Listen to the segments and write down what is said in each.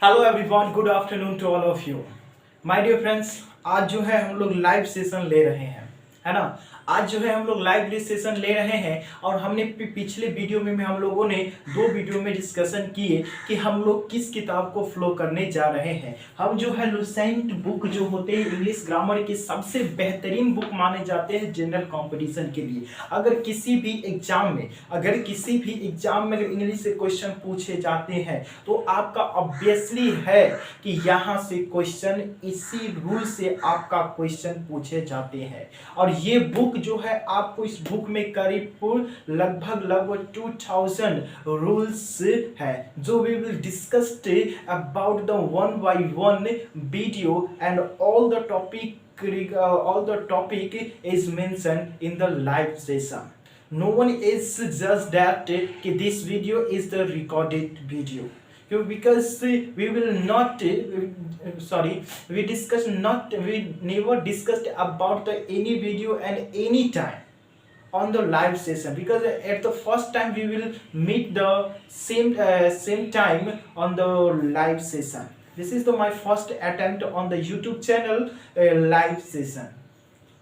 Hello everyone, good afternoon to all of you my dear friends. आज जो है हम लोग लाइव सेशन ले रहे हैं, है ना। आज जो है हम लोग लाइव सेशन ले रहे हैं और हमने पिछले वीडियो में हम लोगों ने दो वीडियो में डिस्कशन किए कि हम लोग किस किताब को फ्लो करने जा रहे हैं। हम जो है लुसेंट बुक जो होते हैं इंग्लिश ग्रामर की सबसे बेहतरीन बुक माने जाते हैं जनरल कंपटीशन के लिए। अगर किसी भी एग्जाम में अगर इंग्लिश से क्वेश्चन पूछे जाते हैं तो आपका ऑब्वियसली है कि यहाँ से क्वेश्चन इसी रूल से आपका क्वेश्चन पूछे जाते हैं। और ये बुक जो है आपको इस बुक में करीब लगभग 2000 रूल्स है जो we will discuss about the one by one video and all the topic is mentioned in the live session. No one is just that this video is the recorded video. Because we will not we never discussed about any video and any time on the live session, because at the first time we will meet the same time on the live session. This is my first attempt on the YouTube channel live session.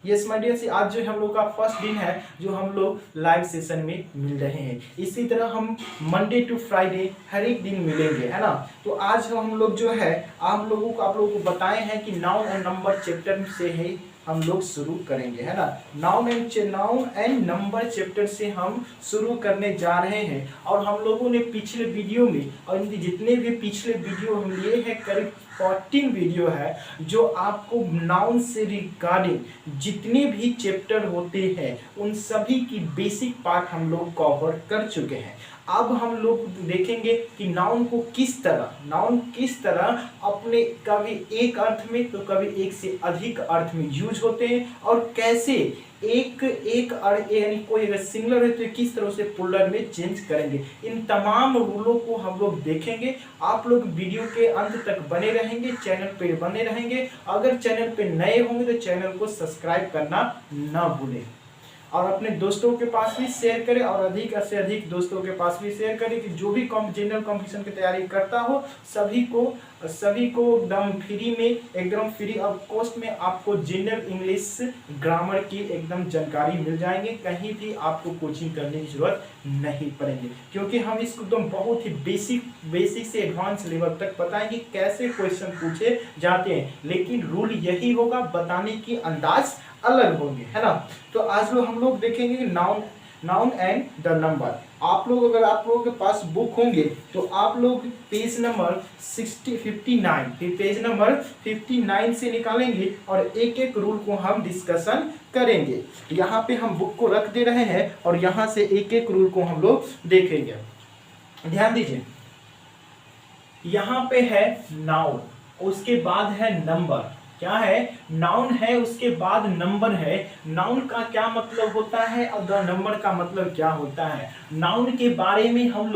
Yes my dear C, आज जो हम लोग का first दिन है जो हम लोग लाइव सेशन में मिल रहे हैं। इसी तरह हम मंडे टू फ्राइडे हर एक दिन मिलेंगे, है ना। तो आज हम लोग जो है आप लोगों को बताए हैं कि नाउन एंड नंबर चैप्टर से है हम लोग शुरू करेंगे, है ना। नाउन एंड नंबर चैप्टर से हम शुरू करने जा रहे हैं। और हम लोगों ने पिछले वीडियो में और जितने भी पिछले वीडियो हम लिए हैं करीब 14 वीडियो है जो आपको नाउन से रिगार्डिंग जितने भी चैप्टर होते हैं उन सभी की बेसिक पार्ट हम लोग कवर कर चुके हैं। अब हम लोग देखेंगे कि नाउन किस तरह अपने कभी एक अर्थ में तो कभी एक से अधिक अर्थ में यूज होते हैं और कैसे एक यानी कोई अगर सिंगुलर है तो किस तरह से प्लूरल में चेंज करेंगे। इन तमाम रूलों को हम लोग देखेंगे। आप लोग वीडियो के अंत तक बने रहेंगे, चैनल पे बने रहेंगे। अगर चैनल पे नए होंगे तो चैनल को सब्सक्राइब करना ना भूलें और अपने दोस्तों के पास भी शेयर करें और अधिक से अधिक दोस्तों के पास भी शेयर करें कि जो भी जनरल कॉम्पिटिशन की तैयारी करता हो सभी को एकदम फ्री में, एकदम फ्री ऑफ कॉस्ट में आपको जनरल इंग्लिश ग्रामर की एकदम जानकारी मिल जाएंगे। कहीं भी आपको कोचिंग करने की जरूरत नहीं पड़ेगी, क्योंकि हम इसको एकदम बहुत ही बेसिक से एडवांस लेवल तक बताएंगे कैसे क्वेश्चन पूछे जाते हैं। लेकिन रूल यही होगा, बताने की अंदाज अलग होंगे, है ना। तो आज हम लोग देखेंगे कि नाउन एंड द नंबर। अगर आप लोगों के पास बुक होंगे तो आप लोग पेज नंबर 59 से निकालेंगे और एक एक रूल को हम डिस्कशन करेंगे। यहाँ पे हम बुक को रख दे रहे हैं और यहाँ से एक एक रूल को हम लोग देखेंगे। ध्यान दीजिए, यहाँ पे है नाउन, उसके बाद है नंबर। क्या है? नाउन है, उसके बाद नंबर है। नाउन का क्या मतलब होता है और नंबर का मतलब क्या होता है? नाउन के बारे में हम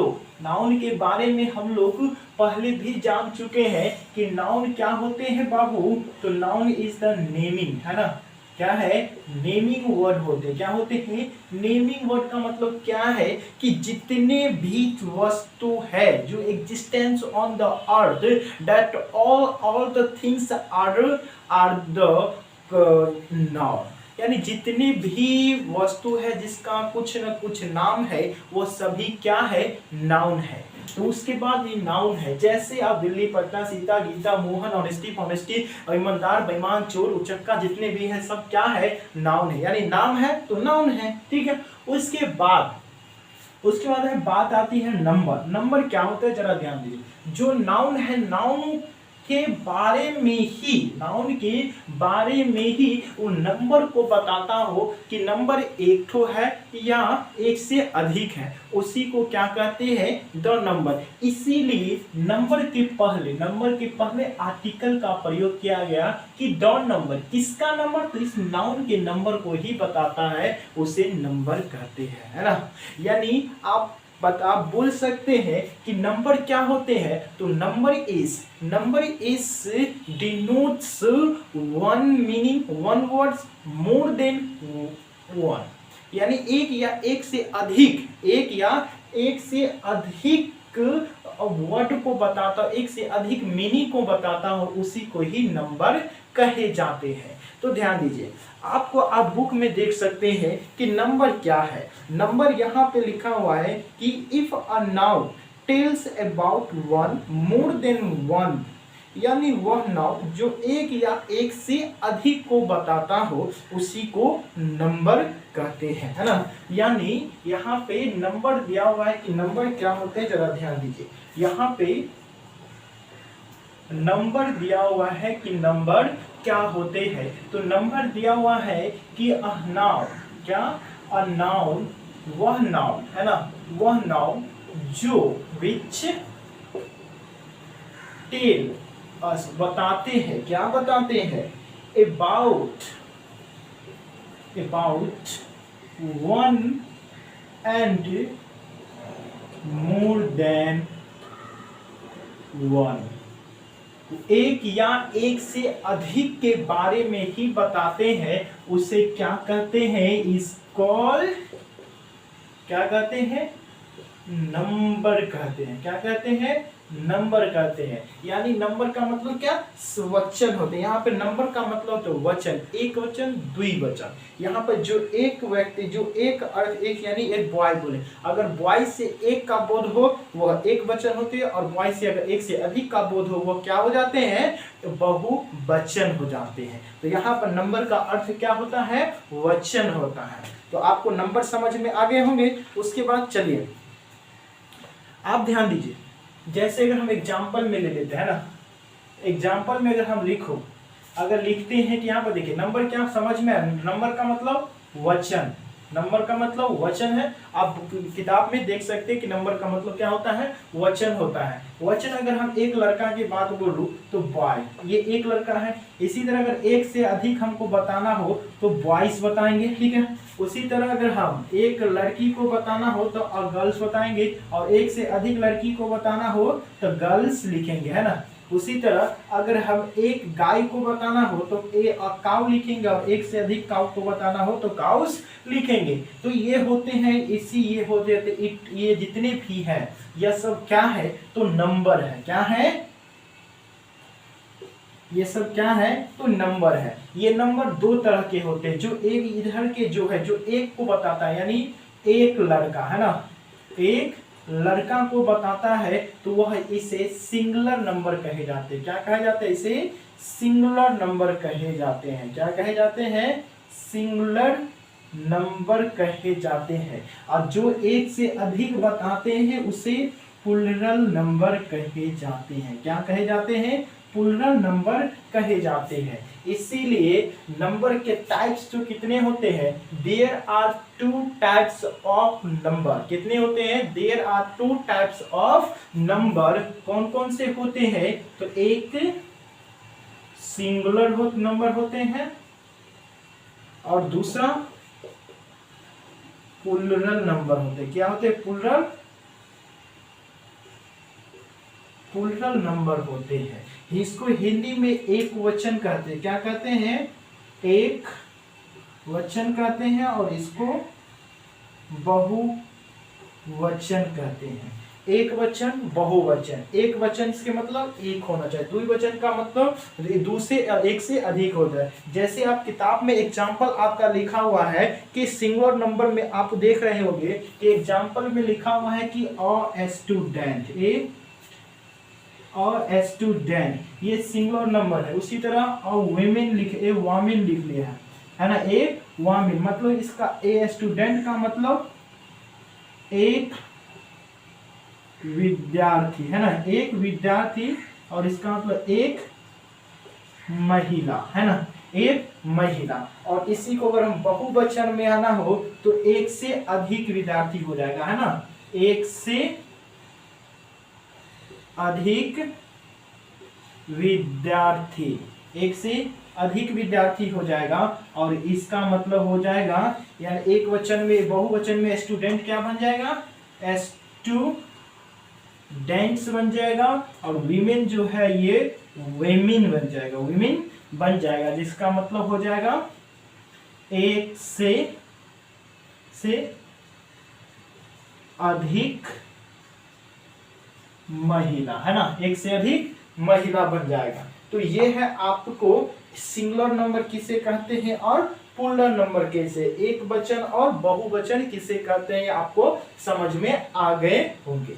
लोग पहले भी जान चुके हैं कि नाउन क्या होते हैं बाबू। तो नाउन इज द नेमिंग, है ना। क्या है? नेमिंग वर्ड होते हैं। क्या होते हैं? नेमिंग वर्ड का मतलब क्या है कि जितने भी वस्तु है जो existence on the earth, that all the things are the noun. यानी जितनी भी वस्तु है जिसका कुछ न कुछ नाम है वो सभी क्या है? नाउन है। तो उसके बाद ये नाउन है। जैसे आप दिल्ली, पटना, सीता, गीता, मोहन, ऑनेस्टी, ईमानदार, बेईमान, चोर, उचक्का जितने भी हैं सब क्या है? नाउन है। यानी नाम है तो नाउन है, ठीक है। उसके बाद है बात आती है नंबर। नंबर क्या होता है जरा ध्यान दीजिए। जो नाउन है, नाउन के बारे में ही वो नंबर को बताता हो कि नंबर एक ठो है या एक से अधिक है, उसी को क्या कहते हैं? The number. इसीलिए नंबर के पहले आर्टिकल का प्रयोग किया गया कि द नंबर। किसका नंबर? तो इस नाउन के नंबर को ही बताता है, उसे नंबर कहते हैं, है ना। यानी आप बोल सकते हैं कि नंबर क्या होते हैं। तो number is denotes one meaning, one words, more than one. यानी एक या एक से अधिक वर्ड को बताता हो, एक से अधिक मीनिंग को बताता हो, उसी को ही नंबर कहे जाते हैं। तो ध्यान दीजिए, आपको आप बुक में देख सकते हैं कि नंबर क्या है। नंबर यहाँ पे लिखा हुआ है कि if a noun tells about one more than one, यानी वह नाउन जो एक या एक से अधिक को बताता हो उसी को नंबर कहते हैं, है ना। यानी यहाँ पे नंबर दिया हुआ है कि नंबर क्या होते हैं, जरा ध्यान दीजिए। यहाँ पे नंबर दिया हुआ है कि नंबर क्या होते हैं। तो नंबर दिया हुआ है कि अ नाउन, क्या, अ नाउन, वह नाउन, है ना, वह नाउन जो विच टेल अस, बताते हैं, क्या बताते हैं, about one and more than one, एक या एक से अधिक के बारे में ही बताते हैं, उसे क्या कहते हैं, इस कॉल, क्या कहते हैं, नंबर कहते हैं। क्या कहते हैं, नंबर कहते हैं। यानी नंबर का मतलब क्या, वचन होते हैं। यहाँ पे नंबर का मतलब तो वचन, एक वचन, द्विवचन। यहाँ पर जो एक व्यक्ति, जो एक अर्थ, एक यानी एक बॉय बोले, अगर बॉय से एक का बोध हो वह एक वचन होती है, और बॉय से अगर एक से अधिक का बोध हो वह क्या हो जाते हैं, बहुवचन हो जाते हैं। तो यहाँ पर नंबर का अर्थ क्या होता है, वचन होता है। तो आपको नंबर समझ में आ गए होंगे। उसके बाद चलिए आप ध्यान दीजिए, जैसे अगर हम एग्जाम्पल में ले लेते हैं ना, एग्जाम्पल में अगर हम अगर लिखते हैं कि यहाँ पर देखिए नंबर क्या समझ में, नंबर का मतलब वचन, नंबर का मतलब वचन है। आप किताब में देख सकते हैं कि नंबर का मतलब क्या होता है, वचन होता है। वचन अगर हम एक लड़का की बात बोलूं तो बॉय, ये एक लड़का है। इसी तरह अगर एक से अधिक हमको बताना हो तो बॉयज बताएंगे, ठीक है। उसी तरह अगर हम एक लड़की को बताना हो तो गर्ल्स बताएंगे, और एक से अधिक लड़की को बताना हो तो गर्ल्स लिखेंगे, है ना। उसी तरह अगर हम एक गाय को बताना हो तो काउ लिखेंगे, और एक से अधिक काउ को बताना हो तो काउस लिखेंगे। तो ये होते हैं ये हो जाते, ये जितने भी है यह सब क्या है, तो नंबर है। क्या है, ये सब क्या है, तो नंबर है। ये नंबर दो तरह के होते हैं, जो एक इधर के जो है, जो एक को बताता है, यानी एक लड़का, है ना, एक लड़का को बताता है तो वह इसे सिंगुलर नंबर कहे जाते हैं। क्या कहे जाते हैं, इसे सिंगुलर नंबर कहे जाते हैं। क्या कहे जाते हैं, सिंगुलर नंबर कहे जाते हैं। और जो एक से अधिक बताते हैं उसे प्लूरल नंबर कहे जाते हैं। क्या कहे जाते हैं, प्लूरल नंबर कहे जाते हैं। इसीलिए नंबर के टाइप्स जो कितने होते हैं, there are two types of number. कितने होते हैं, there are two types of number. कौन कौन से होते हैं, तो एक सिंगुलर नंबर होते हैं, और दूसरा प्लूरल नंबर होते हैं। क्या होते हैं, प्लूरल नंबर होते हैं। इसको हिंदी में एक वचन कहते हैं। क्या कहते हैं, एक वचन कहते हैं, और इसको बहुवचन कहते हैं। एक वचन, बहुवचन। एक वचन के मतलब एक होना चाहिए, द्विवचन का मतलब दूसरे एक से अधिक होता है। जैसे आप किताब में एग्जाम्पल आपका लिखा हुआ है कि सिंगुलर नंबर में आप देख रहे होंगे कि एग्जाम्पल में लिखा हुआ है कि अ स्टूडेंट, स्टूडेंट, ये सिंगुलर नंबर है। उसी तरह अ वुमेन लिख लिया है ना, एक वुमेन, मतलब इसका ए स्टूडेंट का मतलब एक विद्यार्थी, है ना, एक विद्यार्थी, और इसका मतलब एक महिला, है ना, एक महिला। और इसी को अगर हम बहुवचन में आना हो तो एक से अधिक विद्यार्थी हो जाएगा, है ना, एक से अधिक विद्यार्थी, एक से अधिक विद्यार्थी हो जाएगा। और इसका मतलब हो जाएगा, यानी एक वचन में, बहुवचन में स्टूडेंट क्या बन जाएगा, स्टूडेंट्स बन जाएगा, और वीमेन जो है ये वेमिन बन जाएगा, वीमेन बन जाएगा, जिसका मतलब हो जाएगा एक से अधिक महिला, है ना, एक से अधिक महिला बन जाएगा। तो ये है आपको सिंगुलर नंबर किसे कहते हैं और प्लूरल नंबर कैसे, एक वचन और बहुवचन किसे कहते हैं, आपको समझ में आ गए होंगे।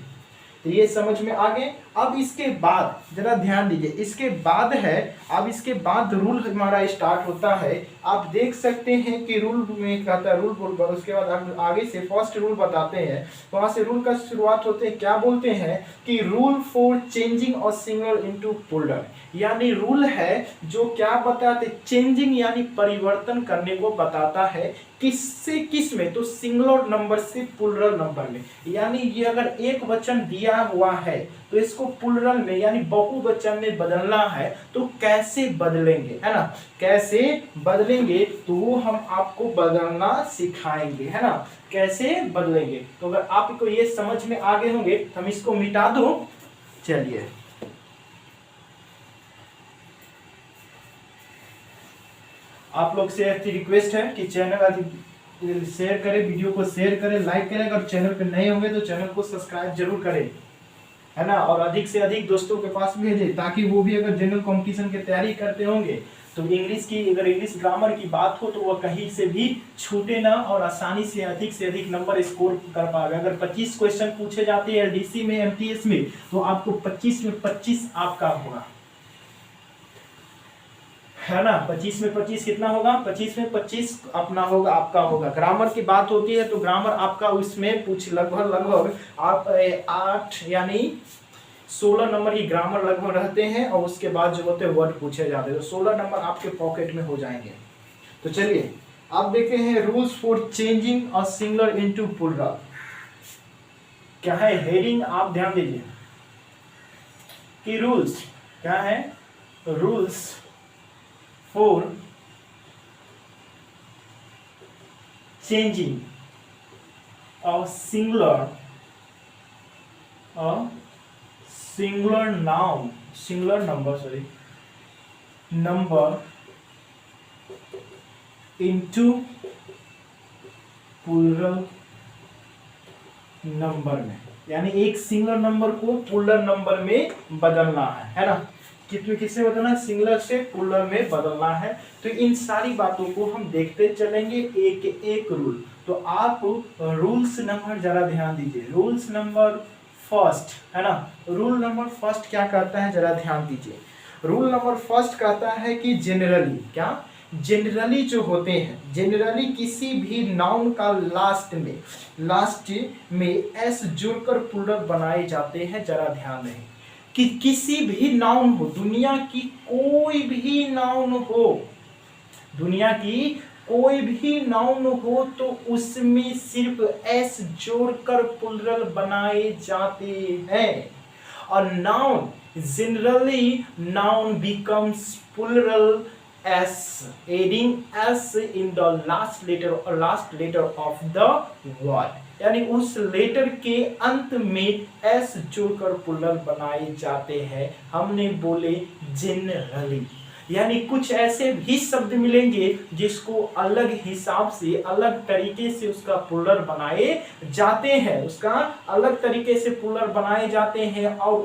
तो ये समझ में आ गए। अब इसके बाद जरा ध्यान दीजिए, इसके बाद है, अब इसके बाद रूल हमारा स्टार्ट होता है। आप देख सकते हैं कि रूल में कहता है, रूल बोल, उसके बाद हम आगे से फर्स्ट रूल बताते हैं। वहां से रूल का शुरुआत होते हैं, क्या बोलते हैं कि रूल फॉर चेंजिंग और सिंगुलर इनटू प्लूरल, यानी रूल है जो क्या बताते, चेंजिंग यानी परिवर्तन करने को बताता है, किससे किस में, तो सिंगुलर नंबर से प्लूरल नंबर में। यानी ये अगर एक वचन दिया हुआ है तो इसको प्लूरल में यानी बहुवचन में बदलना है, तो कैसे बदलेंगे, है ना, कैसे बदलेंगे, तो वो हम आपको बदलना सिखाएंगे, है ना, कैसे बदलेंगे। तो अगर आपको ये समझ में आ गए होंगे तो हम इसको मिटा दो। चलिए, आप लोग से रिक्वेस्ट है कि चैनल शेयर करें, वीडियो को शेयर करें, लाइक करें। अगर चैनल पे नए होंगे तो चैनल को सब्सक्राइब जरूर करें, है ना, और अधिक से अधिक दोस्तों के पास भेजें, ताकि वो भी अगर जनरल कंपटीशन की तैयारी करते होंगे तो इंग्लिश की, अगर इंग्लिश ग्रामर की बात हो तो वह कहीं से भी छूटे ना और आसानी से अधिक नंबर स्कोर कर पाएगा। अगर 25 क्वेश्चन पूछे जाते हैं एलडीसी में, एमटीएस में, तो आपको 25 में 25 आपका होगा, है ना, 25 में 25 कितना होगा, 25 में 25 अपना होगा, आपका होगा। ग्रामर की बात होती है तो ग्रामर आपका उसमें पूछ लगभग आप 8 यानी 16 नंबर की ग्रामर लगभग रहते हैं, और उसके बाद जो होते हैं वर्ड पूछे जाते हैं, तो 16 नंबर आपके पॉकेट में हो जाएंगे। तो चलिए आप देखते हैं rules for changing a singular into plural क्या है। हेडिंग आप ध्यान दीजिए कि रूल्स क्या है, rules for changing a singular noun, singular number, sorry, number into plural number में, यानी एक सिंगुलर नंबर को प्लूरल नंबर में बदलना है ना, किससे बदलना है, सिंगुलर से प्लूरल में बदलना है। तो इन सारी बातों को हम देखते चलेंगे एक एक रूल। तो आप रूल्स नंबर जरा ध्यान दीजिए, रूल्स नंबर फर्स्ट, है ना, रूल नंबर फर्स्ट क्या कहता है जरा ध्यान दीजिए। रूल नंबर फर्स्ट कहता है कि जनरली, क्या, जनरली जो होते हैं, जनरली किसी भी नाउन का लास्ट में एस जोड़कर प्लूरल बनाए जाते हैं। जरा ध्यान दें कि किसी भी नाउन हो, दुनिया की कोई भी नाउन हो, दुनिया की कोई भी नाउन हो, तो उसमें सिर्फ एस जोड़कर प्लूरल बनाए जाते हैं। और noun generally noun becomes plural s adding s in the last letter of the word, यानी उस लेटर के अंत में एस जोड़कर प्लूरल बनाए जाते हैं। हमने बोले जनरली, यानी कुछ ऐसे भी शब्द मिलेंगे जिसको अलग हिसाब से, अलग तरीके से उसका प्लूरल बनाए जाते हैं, उसका अलग तरीके से प्लूरल बनाए जाते हैं, और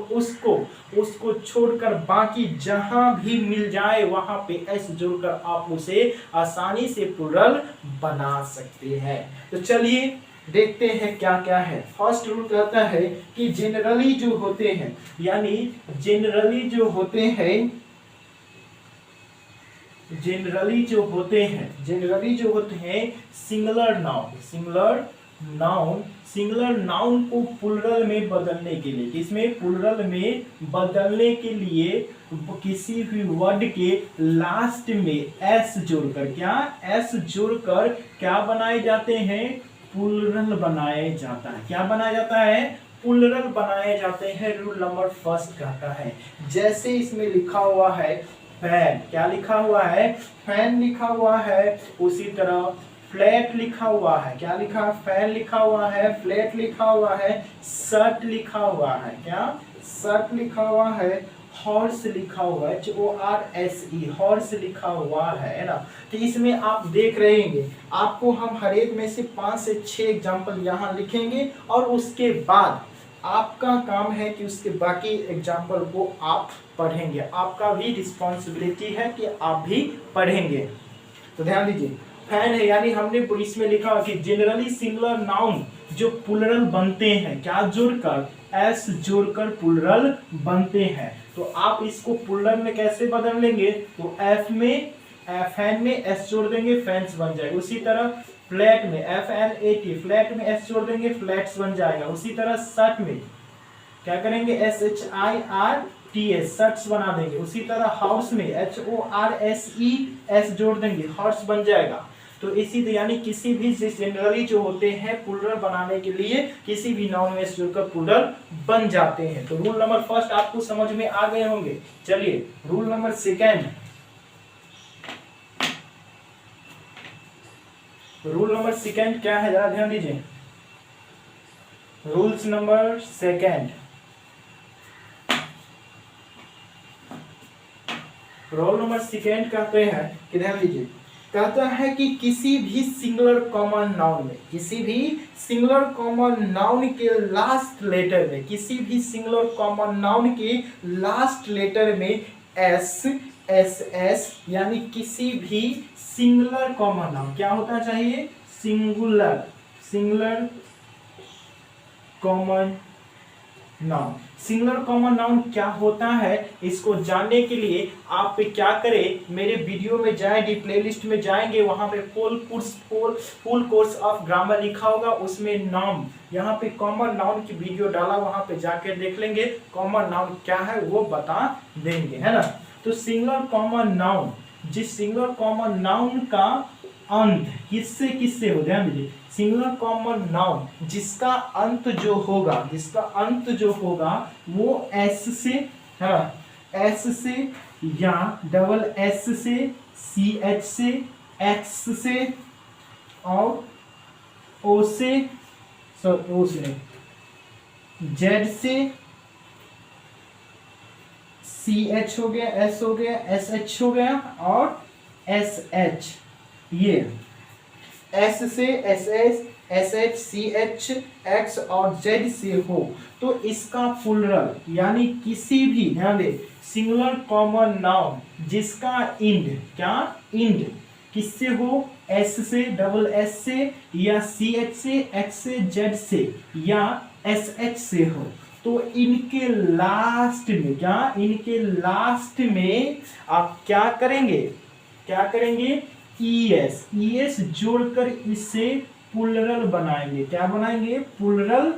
उसको छोड़कर बाकी जहां भी मिल जाए वहां पे एस जोड़कर आप उसे आसानी से प्लूरल बना सकते हैं। तो चलिए देखते हैं क्या क्या है। फर्स्ट रूल कहता है कि जनरली जो होते हैं, यानी जनरली जो होते हैं सिंगुलर नाउन को प्लूरल में बदलने के लिए, किसमें, प्लूरल में बदलने के लिए किसी भी वर्ड के लास्ट में एस जोड़कर, क्या, एस जोड़कर क्या बनाए जाते हैं, प्लूरल बनाया जाता है। क्या बनाया जाता है, प्लूरल बनाए जाते हैं। रूल नंबर फर्स्ट कहता है, जैसे इसमें लिखा हुआ है फैन, क्या लिखा हुआ है, फैन लिखा हुआ है, उसी तरह फ्लैट लिखा हुआ है, क्या लिखा है, फैन लिखा हुआ है, फ्लैट लिखा हुआ है, शर्ट लिखा हुआ है, क्या, शर्ट लिखा हुआ है, हॉर्स लिखा हुआ है, HORSE, हॉर्स लिखा हुआ है ना। तो इसमें आप देख रहे हैं, आपको हम हर एक में से 5 से 6 एग्जाम्पल यहाँ लिखेंगे, और उसके बाद आपका काम है कि उसके बाकी एग्जाम्पल को आप पढ़ेंगे, आपका भी रिस्पॉन्सिबिलिटी है कि आप भी पढ़ेंगे। तो ध्यान दीजिए, फैन है यानी हमने इसमें लिखा कि जनरली सिंगुलर नाउन जो प्लूरल बनते हैं, क्या जोड़कर, एस जोड़कर प्लूरल बनते हैं। तो आप इसको प्लूरल में कैसे बदल लेंगे, तो एफ में फैन में एस जोड़ देंगे, फैंस बन जाएगा। उसी तरह फ्लैट में FLAT, फ्लैट में एस जोड़ देंगे, फ्लैट्स बन जाएगा। उसी तरह शर्ट में क्या करेंगे, SHIRTS, शर्ट्स बना देंगे। उसी तरह हाउस में HORSES जोड़ देंगे, हॉर्स बन जाएगा। तो इसी तरह यानी किसी भी जनरली जो होते हैं प्लूरल बनाने के लिए किसी भी नाउन में जोड़कर प्लूरल बन जाते हैं। तो रूल नंबर फर्स्ट आपको समझ में आ गए होंगे। चलिए rule number second, rule number second क्या है, जरा ध्यान दीजिए। Rules number second, rule number second कहते हैं कि ध्यान दीजिए, कहता है कि किसी भी सिंगुलर कॉमन नाउन में, किसी भी सिंगुलर कॉमन नाउन के लास्ट लेटर में, किसी भी सिंगुलर कॉमन नाउन के लास्ट लेटर में एस, एस एस यानी किसी भी सिंगुलर कॉमन नाउन क्या होता चाहिए, singular, singular common noun. Singular common noun क्या होता है, इसको जानने के लिए आप क्या करें, मेरे वीडियो में जाए, डी प्लेलिस्ट में जाएंगे, वहां पे फुल कोर्स ऑफ ग्रामर लिखा होगा, उसमें नाम, यहाँ पे कॉमन नाउन की वीडियो डाला, वहां पे जाके देख लेंगे कॉमन नाउन क्या है वो बता देंगे, है ना। तो सिंगुलर कॉमन नाउन, जिस सिंगुलर कॉमन नाउन का अंत किससे किससे हो, ध्यान दीजिए, सिंगुलर कॉमन नाउन जिसका अंत जो होगा, जिसका अंत जो होगा वो एस से, हाँ एस से या डबल एस से, CH से, एक्स से और ओ से, सॉरी ओ से जेड से, CH हो गया, S हो गया, SH हो गया और SH, ये S से SS, SH, CH, X और Z से हो तो इसका प्लूरल यानी किसी भी, ध्यान दे, सिंगुलर कॉमन नाउन जिसका इंड, क्या इंड किससे हो, S से, डबल S से या CH से, X से, Z से या SH से हो, तो इनके लास्ट में, क्या इनके लास्ट में आप क्या करेंगे, क्या करेंगे, ES जोड़कर इसे प्लूरल बनाएंगे, क्या बनाएंगे, प्लूरल,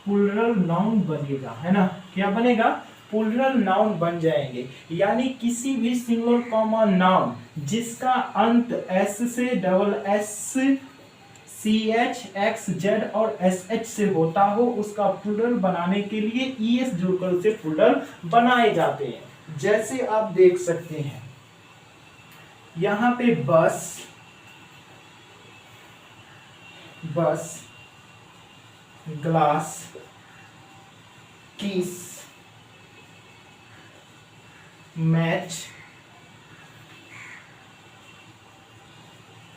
प्लूरल नाउन बनेगा, है ना, क्या बनेगा, प्लूरल नाउन बन जाएंगे। यानी किसी भी सिंगुलर कॉमन नाउन जिसका अंत S से, double S, CH, X, Z और SH से होता हो उसका प्लूरल बनाने के लिए ES जोड़कर उसे प्लूरल बनाए जाते हैं। जैसे आप देख सकते हैं यहाँ पे बस, बस, ग्लास, किस, match,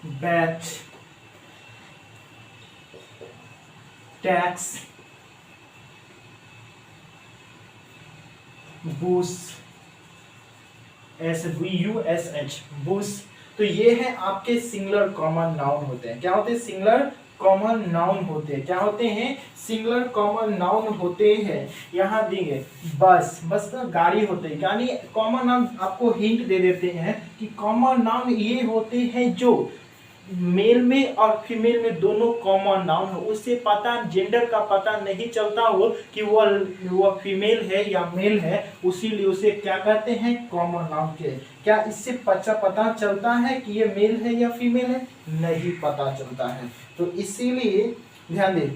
batch, tax, bush, BUSH, bush. तो ये है आपके सिंगुलर कॉमन नाउन होते हैं, क्या होते हैं, सिंगुलर कॉमन नाउन होते हैं, क्या होते हैं, सिंगुलर कॉमन नाउन होते हैं। यहाँ दिए बस, बस का गाड़ी होते हैं, यानी कॉमन नाउन आपको हिंट दे देते हैं कि कॉमन नाउन ये होते हैं जो मेल में और फीमेल में दोनों कॉमन नाउन हो, उससे पता, जेंडर का पता नहीं चलता हो कि वह फीमेल है या मेल है, उसीलिए उसे क्या कहते हैं, कॉमन नाउन के। क्या इससे पता चलता है कि ये मेल है या फीमेल है, नहीं पता चलता है, तो इसीलिए ध्यान दें।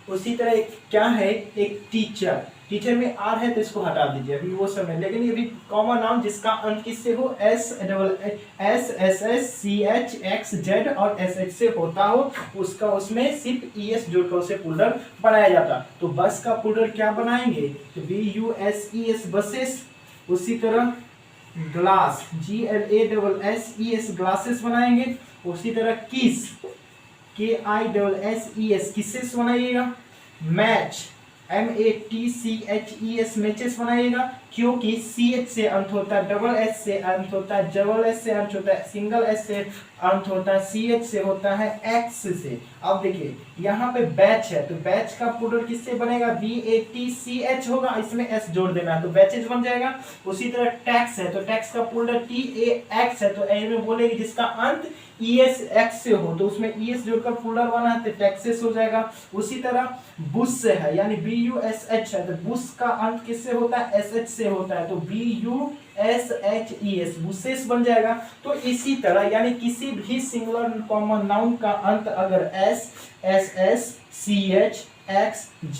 उसी तरह एक क्या है, एक टीचर, टीचर में आर है तो इसको हटा दीजिए अभी वो समय, लेकिन ये भी कॉमन नाउन जिसका अंत किससे हो, S, double S, SS, CH, X, Z और SH से होता हो, उसका उसमें सिर्फ ES जोड़कर उसे प्लूरल बनाया जाता। तो बस का प्लूरल क्या बनाएंगे, तो BUSES, बसेस। उसी तरह ग्लास, GLASSES, ग्लासेस बनाएंगे। उसी तरह किस, KISSES, किसेस बनाइएगा। मैच, MATCHES मैचेस बनाइएगा, क्योंकि CH से अंत होता है, डबल S से अंत होता है, डबल S से अंत होता है, सिंगल S से अंत होता है, CH से होता है, X से। अब देखिए यहाँ पे बैच है, तो बैच का प्लूरल किससे बनेगा, BATCH होगा, इसमें S जोड़ देना है तो बैचेज बन जाएगा। उसी तरह टैक्स है, तो टैक्स का प्लूरल TAX है, तो ए में बोलेगी जिसका अंत ESX से हो, तो उसमें ES जोड़कर प्लूरल बना है तो टैक्सेस हो जाएगा। उसी तरह बुश है, यानी BUSH है, तो बुश का अंत किससे होता है, SH से होता है, तो BUSHES बुशेस बन जाएगा। तो इसी तरह यानी किसी भी सिंगुलर कॉमन नाउन का अंत अगर S, SS, CH, X, Z,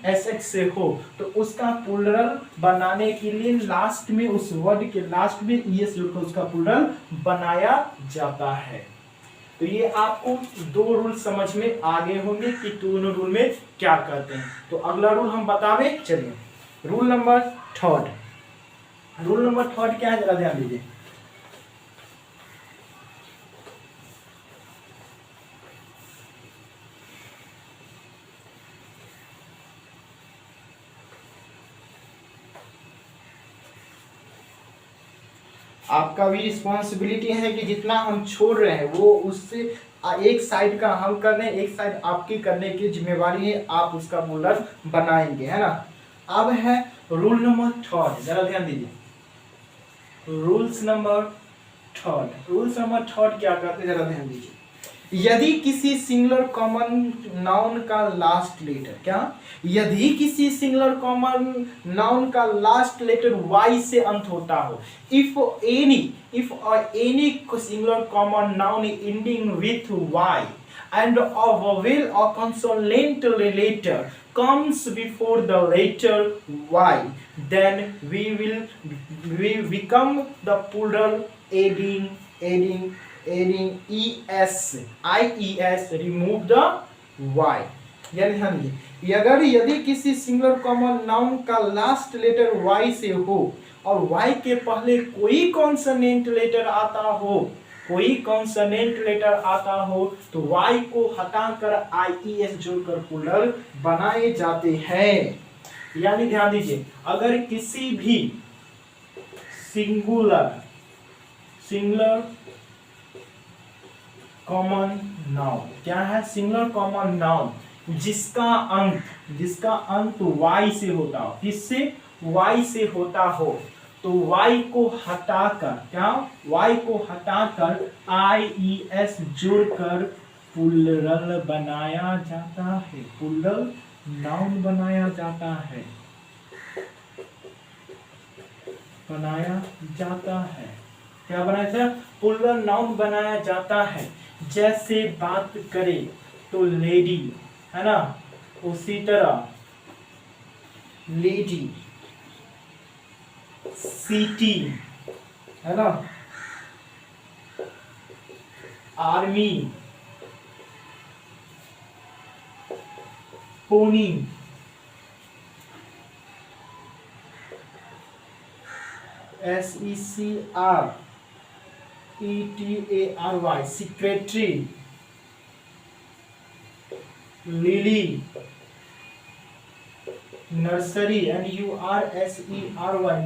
SX से हो तो उसका प्लूरल बनाने के लिए लास्ट में, उस वर्ड के लास्ट में ES जोड़कर उसका प्लूरल बनाया जाता है। तो ये आपको दो रूल समझ में आ गए होंगे कि दोनों रूल में क्या कहते हैं। तो अगला रूल हम बतावे चलिए, rule number third. Rule number third क्या है, जरा ध्यान दीजिए। आपका भी रिस्पॉन्सिबिलिटी है कि जितना हम छोड़ रहे हैं वो उससे एक साइड का हम कर रहे हैं, एक साइड आपकी करने की जिम्मेवारी है, आप उसका प्लूरल बनाएंगे, है ना। अब है रूल नंबर थर्ड, जरा ध्यान दीजिए। Rules number third, rules number third क्या कहते हैं, जरा ध्यान दीजिए। यदि किसी सिंगुलर कॉमन नाउन का लास्ट लेटर, क्या, यदि किसी सिंगुलर कॉमन नाउन का लास्ट लेटर Y से अंत होता हो, if any singular common noun ending with Y and a vowel or consonant letter comes before the letter Y, then we become the plural adding IES, remove the Y। यानी ध्यान दीजिए, अगर यदि किसी सिंगुलर कॉमन नाउन का last letter Y से हो और Y के पहले कोई कॉन्सोनेंट लेटर आता हो, कोई कॉन्सोनेंट लेटर आता हो तो Y को हटाकर IES जोड़कर प्लूरल बनाए जाते हैं। यानी ध्यान दीजिए, अगर किसी भी सिंगुलर कॉमन नाउन, क्या है, सिंगुलर कॉमन नाउन जिसका अंत Y से होता हो, किससे, Y से होता हो, तो Y को हटाकर, क्या, Y को हटाकर IES जोड़कर प्लूरल बनाया जाता है, प्लूरल नाउन बनाया जाता है, क्या बनाया जाता है, प्लूरल नाउन बनाया जाता है। जैसे बात करें तो लेडी, है ना, उसी तरह लेडी, सिटी, है ना, army, pony, SECRETARY, secretary, lily, nursery, NURSERY,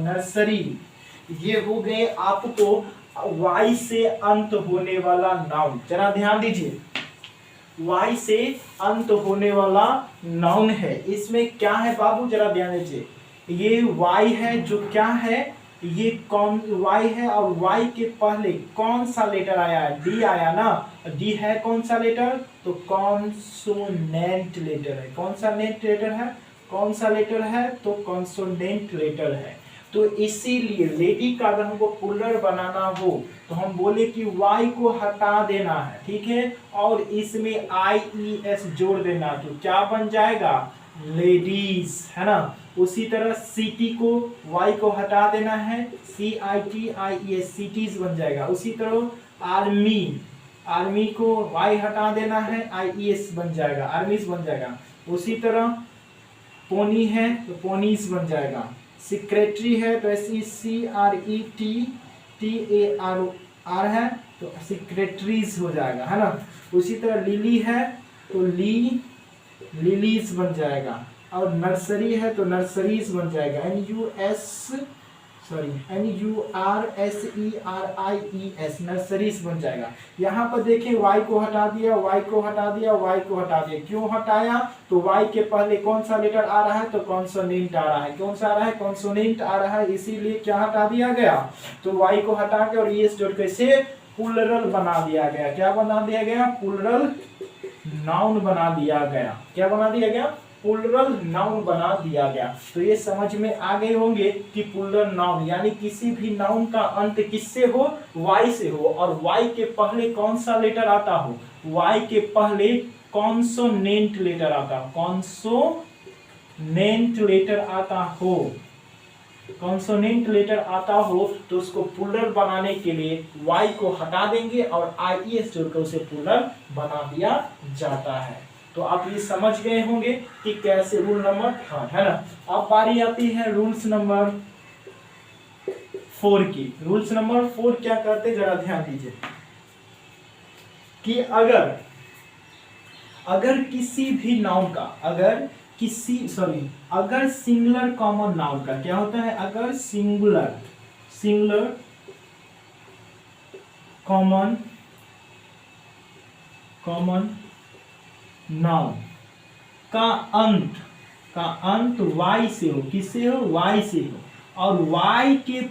nursery. ये हो गए आपको Y से अंत होने वाला नाउन। जरा ध्यान दीजिए, Y से अंत होने वाला नाउन है, इसमें क्या है बाबू, जरा ध्यान दीजिए। ये Y है, जो क्या है, ये कौन Y है और Y के पहले कौन सा लेटर आया है, D आया ना, D है कौन सा लेटर, तो कॉन्सोनेंट लेटर है। कौन सा नेट लेटर है, कौन सा लेटर है, तो कॉन्सोनेंट लेटर है। तो इसीलिए लेडी का अगर हमको प्लूरल बनाना हो तो हम बोले कि Y को हटा देना है, ठीक है, और इसमें IES जोड़ देना, तो क्या बन जाएगा, लेडीज, है ना। उसी तरह सिटी को Y को हटा देना है, CITIES, सिटीज बन जाएगा। उसी तरह आर्मी को Y हटा देना है, IES बन जाएगा, आर्मीज बन जाएगा। उसी तरह पोनी है तो पोनीज बन जाएगा, सेक्रेटरी है तो SECRETAR है तो सेक्रेटरीज हो जाएगा, है ना। उसी तरह लिली है तो लिलीज बन जाएगा, और नर्सरी है तो नर्सरीज बन जाएगा, NURSERIES, नर्सरीज बन जाएगा। यहाँ पर देखें y को हटा दिया, y को हटा दिया, y को हटा दिया। क्यों हटाया? तो y के पहले कौन सा लेटर आ रहा है? तो कॉन्सोनेंट आ रहा है। कौन सा आ रहा है? कॉन्सोनेंट आ रहा है, इसीलिए क्या हटा दिया गया? तो y को हटा के और es जोड़ के इसे प्लूरल बना दिया गया। क्या बना दिया गया? प्लूरल नाउन बना दिया गया। क्या बना दिया गया? प्लूरल नाउन बना दिया गया। तो ये समझ में आ गए होंगे कि प्लूरल नाउन यानी किसी भी नाउन का अंत किससे हो? y से हो। और y के पहले कौन सा लेटर आता हो? y के पहले कॉन्सोनेंट लेटर आता हो। कॉन्सोनेंट लेटर आता हो, कॉन्सोनेंट लेटर आता हो तो उसको प्लूरल बनाने के लिए y को हटा देंगे और IES जोड़कर उसे प्लूरल बना दिया जाता है। तो आप ये समझ गए होंगे कि कैसे रूल नंबर 3 है ना। अब बारी आती है रूल्स नंबर 4 की। रूल्स नंबर 4 क्या करते जरा ध्यान दीजिए कि अगर किसी भी नाउन का अगर सिंगुलर कॉमन नाउन का क्या होता है? अगर सिंगुलर कॉमन नाउन का अंत y से हो, किससे हो? y से हो। और y के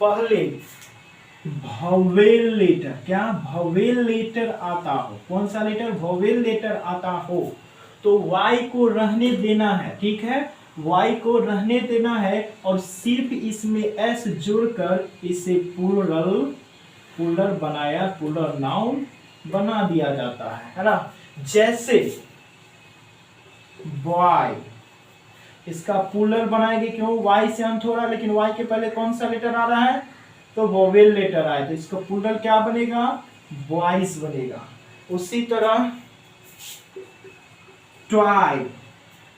पहले वोवेल लेटर, क्या वोवेल लेटर आता हो? कौन सा लेटर? वोवेल लेटर आता हो तो y को रहने देना है। ठीक है, y को रहने देना है और सिर्फ इसमें s जोड़कर इसे प्लूरल बनाया, प्लूरल नाउन बना दिया जाता है ना। जैसे बॉय, इसका प्लूरल बनाएंगे। क्यों? y से अंत हो रहा है, लेकिन y के पहले कौन सा लेटर आ रहा है? तो वोवेल लेटर आए, तो इसका प्लूरल क्या बनेगा? बॉयज बनेगा। उसी तरह ट्वाई,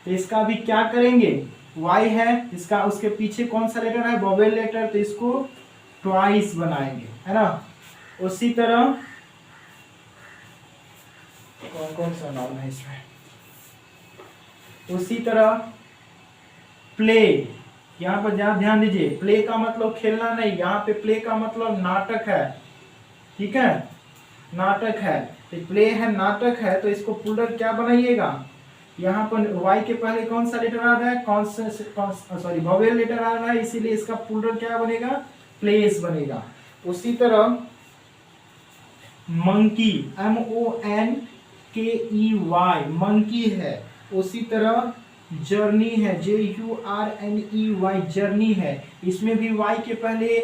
तो इसका भी क्या करेंगे? y है, इसका उसके पीछे कौन सा लेटर है? वोवेल लेटर, तो इसको ट्वाइस बनाएंगे, है ना। उसी तरह कौन सा नाम है इसमें? उसी तरह प्ले, यहाँ पर ध्यान दीजिए, प्ले का मतलब खेलना नहीं, यहाँ पे प्ले का मतलब नाटक है। ठीक है, नाटक है, तो प्ले है, नाटक है, तो इसको प्लूरल क्या बनाइएगा? यहाँ पर y के पहले कौन सा लेटर आ रहा है? वोवेल लेटर आ रहा है, इसीलिए इसका प्लूरल क्या बनेगा? प्लेस बनेगा। उसी तरह मंकी, MONKEY, मंकी है। उसी तरह जर्नी है, JURNEY, जर्नी है। इसमें भी y के पहले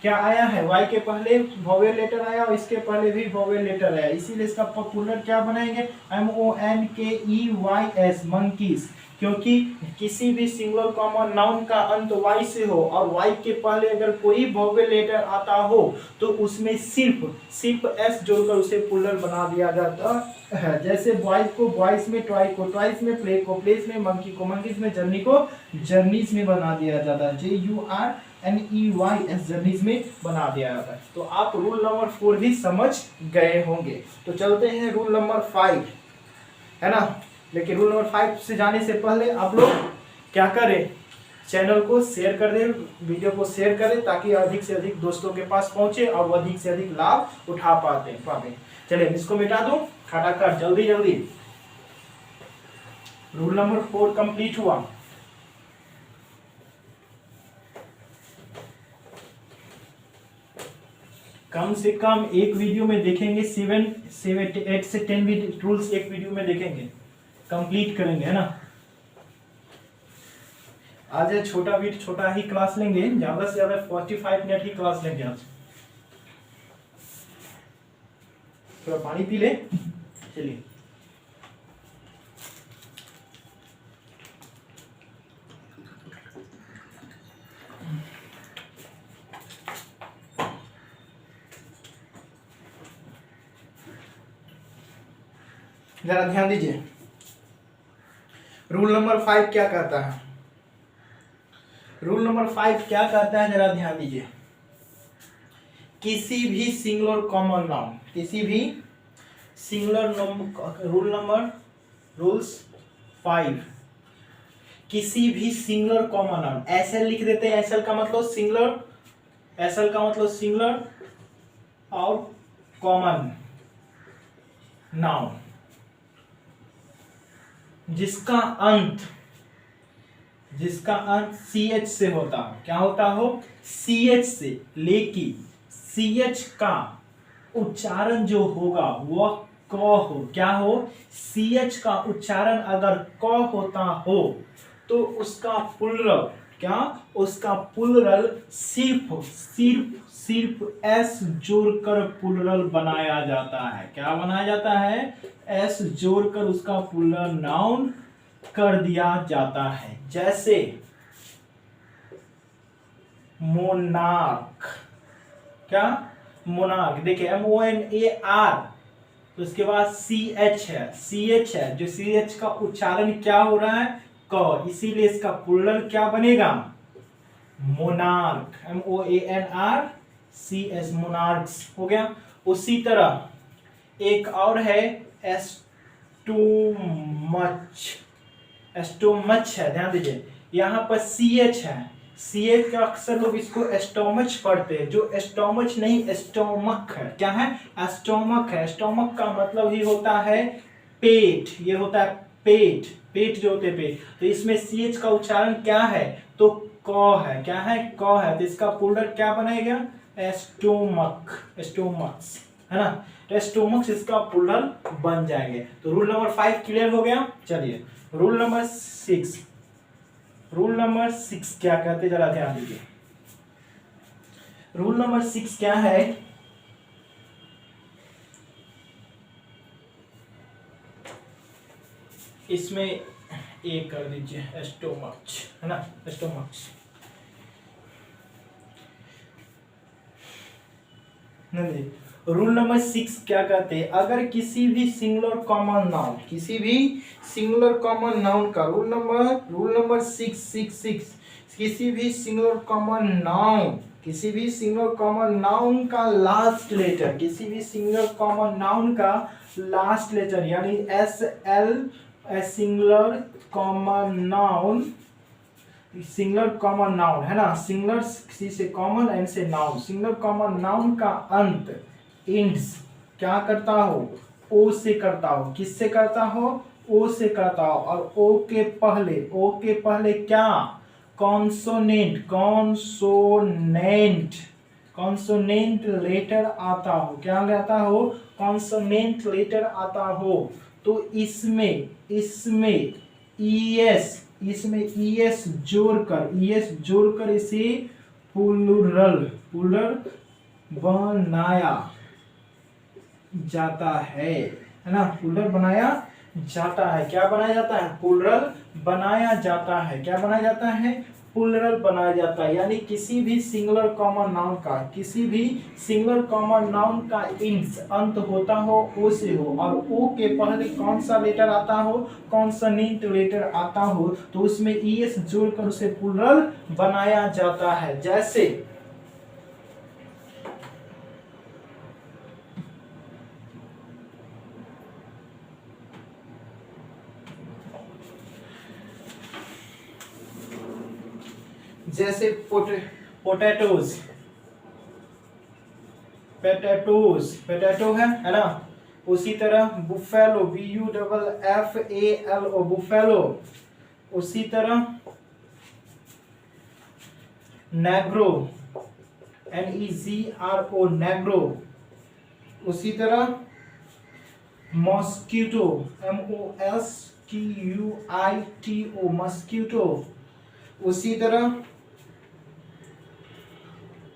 क्या आया है? y के पहले वोवेल लेटर आया और इसके पहले भी वोवेल लेटर आया, इसीलिए इसका प्लूरल क्या बनाएंगे? MONKEYS, monkeys. क्योंकि किसी भी सिंगुलर कॉमन नाउन का अंत y से हो और y के पहले अगर कोई वोवेल लेटर आता हो तो उसमें सिर्फ s जोड़कर उसे प्लूरल बना दिया जाता है। जैसे बॉयज को बॉयज में, ट्वाई को ट्वाइस में, प्ले को प्लेस में, मंकी को मंकीज में, जर्नी को जर्नीज में बना दिया जाता है। JURNEYS, जर्नीज में बना दिया जाता है। तो आप रूल नंबर 4 भी समझ गए होंगे। तो चलते हैं रूल नंबर 5, है ना। लेकिन रूल नंबर 5 से जाने से पहले आप लोग क्या करें? चैनल को शेयर कर दें, वीडियो को शेयर करें ताकि अधिक से अधिक दोस्तों के पास पहुंचे और वो अधिक से अधिक लाभ उठा पाते। चलिए इसको मिटा दो खटाखट, जल्दी जल्दी। रूल नंबर 4 कंप्लीट हुआ। कम से कम एक वीडियो में देखेंगे 8 से 10 रूल्स एक वीडियो में देखेंगे, कंप्लीट करेंगे, है ना। आज छोटा ही क्लास लेंगे, ज्यादा से ज्यादा 45 मिनट ही क्लास लेंगे आज। थोड़ा पानी पी ले। चलिए जरा ध्यान दीजिए, रूल नंबर 5 क्या कहता है? रूल नंबर 5 क्या कहता है, जरा ध्यान दीजिए। किसी भी सिंगुलर कॉमन नाउन, किसी भी सिंगुलर रूल्स 5 किसी भी सिंगुलर कॉमन नाउन, एसएल लिख देते हैं, एसएल का मतलब सिंगुलर, एसएल का मतलब सिंगुलर और कॉमन नाउन जिसका अंत सी एच से होता हो, क्या होता हो, सी एच से, लेकिन सी एच का उच्चारण जो होगा वह क हो, क्या हो, सी एच का उच्चारण अगर क होता हो तो उसका प्लुरल, क्या, उसका प्लुरल सिर्फ सिर्फ सिर्फ एस जोड़कर प्लुरल बनाया जाता है, क्या बनाया जाता है, एस जोड़कर उसका प्लुरल नाउन कर दिया जाता है। जैसे मोनार्क, क्या, मोनार्क, देखिए MONAR, तो उसके बाद CH है, CH है, जो CH का उच्चारण क्या हो रहा है, क, इसीलिए इसका प्लुरल क्या बनेगा, मोनार्क, MOANRCH, मोनार्क्स हो गया। उसी तरह एक और है एस्टोमच, एस्टोमच है, ध्यान दीजिए, यहाँ पर CH है, CH का अक्सर लोग इसको एस्टोमच पढ़ते हैं, जो एस्टोमच नहीं एस्टोमक है, क्या है, एस्टोमक है। एस्टोमक का मतलब ही होता है पेट, ये होता है पेट, पेट जो होते हैं पेट, तो इसमें CH का उच्चारण क्या है, तो क है, क्या है, क है, तो इसका प्लुरल क्या बनेगा, एस्टोमक, एस्टोमक्स, है ना, तो एस्टोमक्स इसका प्लुरल बन जाएंगे। तो रूल नंबर 5 क्लियर हो गया। चलिए रूल नंबर 6, रूल नंबर 6 क्या कहते, जरा ध्यान दीजिए। रूल नंबर 6 क्या है, इसमें एक कर दीजिए एस्टोमच, है ना, एस्टोमच, नहीं, रूल नंबर 6 क्या कहते हैं, अगर किसी भी सिंगुलर कॉमन नाउन, किसी भी सिंगुलर कॉमन नाउन का रूल नंबर 6 किसी भी सिंगुलर कॉमन नाउन, किसी भी सिंगुलर कॉमन नाउन का लास्ट लेटर, किसी भी सिंगुलर कॉमन नाउन का लास्ट लेटर यानी SL, singular common noun, singular common noun है ना, सिंगुलर सी से कॉमन एंड से नाउन, सिंगुलर कॉमन नाउन का अंत इंड्स क्या करता हो, ओ से करता हो, किससे करता हो, ओ से करता हो, और ओ के पहले क्या, कॉन्सोनेंट, कॉन्सोनेंट लेटर आता हो, क्या आता हो, कॉन्सोनेंट लेटर आता हो, तो इसमें ES जोड़कर इसे प्लुरल बनाया जाता है ना, प्लुरल बनाया जाता है, क्या बनाया जाता है, प्लुरल बनाया जाता है, क्या बनाया जाता है, प्लुरल बनाया जाता है। यानी किसी भी सिंगुलर कॉमन नाउन का अंत होता हो ओ से हो, और ओ के पहले कौन सा लेटर आता हो, कॉन्सोनेंट लेटर आता हो, तो उसमें ES जोड़कर उसे प्लुरल बनाया जाता है। जैसे पोटैटोज, पोटैटो है ना, उसी तरह बुफेलो, BUFFALO, बुफेलो, उसी तरह नेग्रो, NEGRO, नेग्रो, उसी तरह मॉस्किटो, MOSQUITO, मॉस्किटो, उसी तरह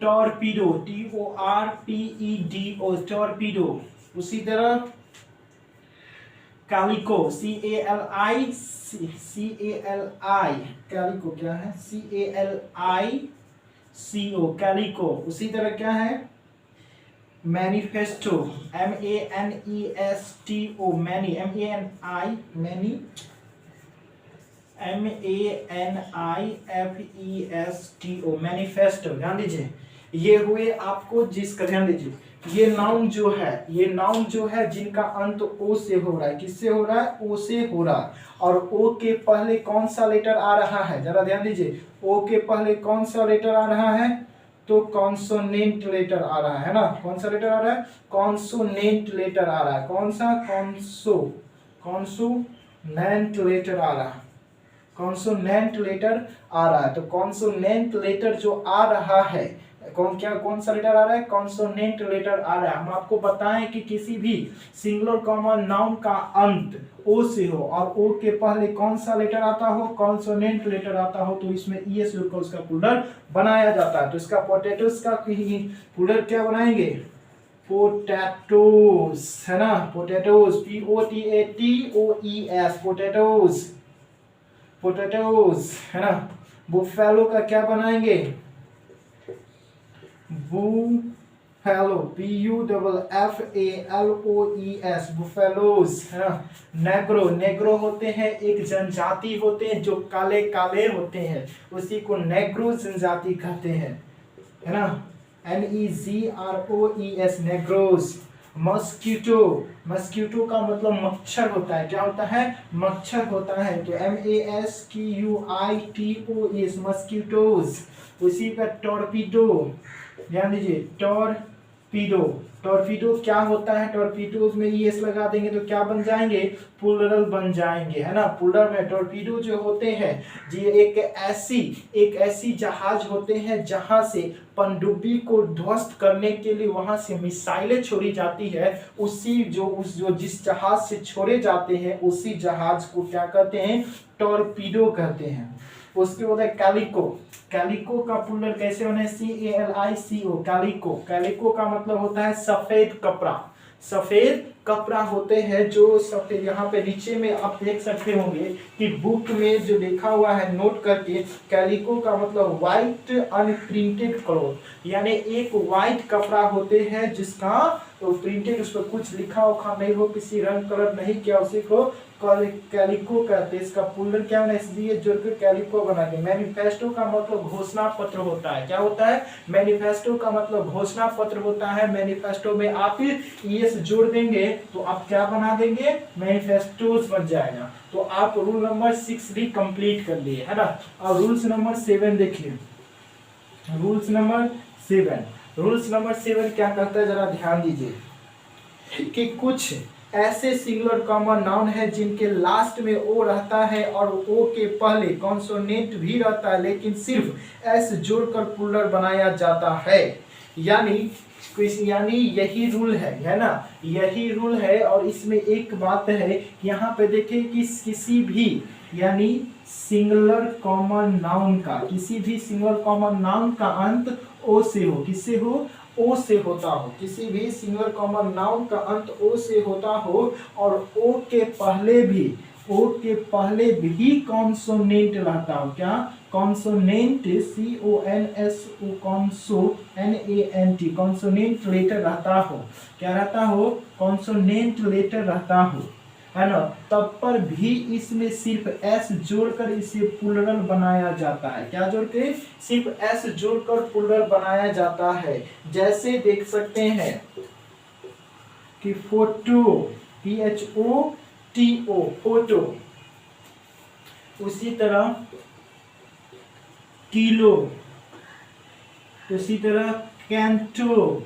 टॉर्पीडो, TORPEDO, टॉर्पीडो, उसी तरह कैलिको, CALI, कैलिको क्या है, CALICO, कैलिको, उसी तरह क्या है, मैनिफेस्टो, MANIFESTO, मैनिफेस्टो, ध्यान दीजिए, ये हुए आपको जिसका ध्यान दीजिए, ये नाउन जो है जिनका अंत ओ से हो रहा है, किससे हो रहा है, ओ से हो रहा है। और ओ के पहले कौन सा लेटर आ रहा है, जरा ध्यान दीजिए, ओ के पहले कौन सा लेटर आ रहा है, तो कॉन्सोनेंट लेटर आ रहा है ना। कौन सा लेटर आ रहा है, कॉन्सोनेंट लेटर आ रहा है। कौन सा, कॉन्सोनेंट लेटर आ रहा है, कॉन्सोनेंट लेटर आ रहा है। तो कॉन्सोनेंट लेटर जो आ रहा है, कौन सा लेटर आ रहा है, कॉन्सोनेंट लेटर आ रहा है। हम आपको बताएं कि किसी भी सिंगुलर कॉमन नाउन का अंत ओ से हो और ओ के पहले कौन सा लेटर आता हो, कॉन्सोनेंट लेटर आता हो, तो इसमें ईएस जोड़कर उसका प्लूरल बनाया जाता है। तो इसका पोटैटोस का प्लूरल क्या बनाएंगे, पोटैटोस, है ना, पोटैटोस, POTATOES, पोटैटोस, पोटैटोस, है ना। बुफेलो का क्या बनाएंगे, बुफेलो, BUFFALOES, बुफेलोस, है ना। नेग्रो, नेग्रो होते हैं एक जनजाति होते हैं जो काले काले होते हैं, उसी को नेग्रो जनजाति कहते हैं, है ना। NEGROES, Negroes. मस्कीटो, मस्कीटो का मतलब मच्छर होता है, क्या होता है, मच्छर होता है। तो MASQUITOS, मस्कीटोज। उसी का टॉर्पीडो, ध्यान दीजिए, टॉर्पीडो, टॉर्पीडो क्या होता है, टॉर्पीडोज में ईएस लगा देंगे तो क्या बन जाएंगे, प्लूरल बन जाएंगे, है ना। प्लूरल में टॉर्पीडो जो होते हैं जी एक ऐसी जहाज होते हैं जहां से पनडुब्बी को ध्वस्त करने के लिए वहां से मिसाइलें छोड़ी जाती है, जिस जहाज से छोड़े जाते हैं उसी जहाज को क्या कहते हैं, टॉर्पीडो कहते हैं। उसके बाद कैलिको, कैलिको का प्लूरल कैसे होना है, CALICO, कैलिको। कैलिको का मतलब होता है सफेद कपड़ा, सफेद कपड़ा होते हैं जो सफेद, यहाँ पे नीचे में आप देख सकते होंगे कि बुक में जो लिखा हुआ है नोट करके, कैलिको का मतलब व्हाइट अनप्रिंटेड क्लॉथ, यानी एक व्हाइट कपड़ा होते हैं जिसका तो प्रिंटेड, उस पर कुछ लिखा उखा नहीं हो, किसी रंग कलर नहीं किया, उसी को कैलिको कहते हैं। इसका प्लूरल क्या होना है, इसलिए जोड़कर कैलिको बना के। मैनिफेस्टो का मतलब घोषणा पत्र होता है, क्या होता है, मैनिफेस्टो का मतलब घोषणा पत्र होता है। मैनिफेस्टो में आप ईएस जोड़ देंगे तो आप क्या बना देंगे, मैनिफेस्टोस बन जाएगा। तो आप रूल नंबर 6 भी कंप्लीट कर लिए, है ना। और रूल्स नंबर 7 देखिए, रूल्स नंबर 7, रूल्स नंबर 7 क्या करता है, जरा ध्यान दीजिए कि कुछ ऐसे सिंगुलर कॉमन नाउन है जिनके लास्ट में ओ रहता है और ओ के पहले कॉन्सोनेंट भी रहता है, लेकिन सिर्फ एस जोड़कर प्लूरल बनाया जाता है। यानी यही रूल है ना, यही रूल है। और इसमें एक बात है, यहाँ पे देखें कि किसी भी यानी सिंगुलर कॉमन नाउन का, किसी भी सिंगुलर कॉमन नाउन का अंत ओ से हो, किससे हो, ओ से होता हो, किसी भी सिंगुलर कॉमन नाउन का अंत ओ से होता हो और ओ के पहले भी कॉन्सोनेंट रहता हो, क्या, consonant, CONSO, consonant, consonant letter रहता हो, क्या रहता हो, कॉन्सोनेंट लेटर रहता हो, है ना। तब पर भी इसमें सिर्फ एस जोड़कर इसे प्लूरल बनाया जाता है, क्या जोड़ के, सिर्फ एस जोड़कर प्लूरल बनाया जाता है। जैसे देख सकते हैं कि फोटो, PHOTO, फोटो, उसी तरह किलो, उसी तरह canto,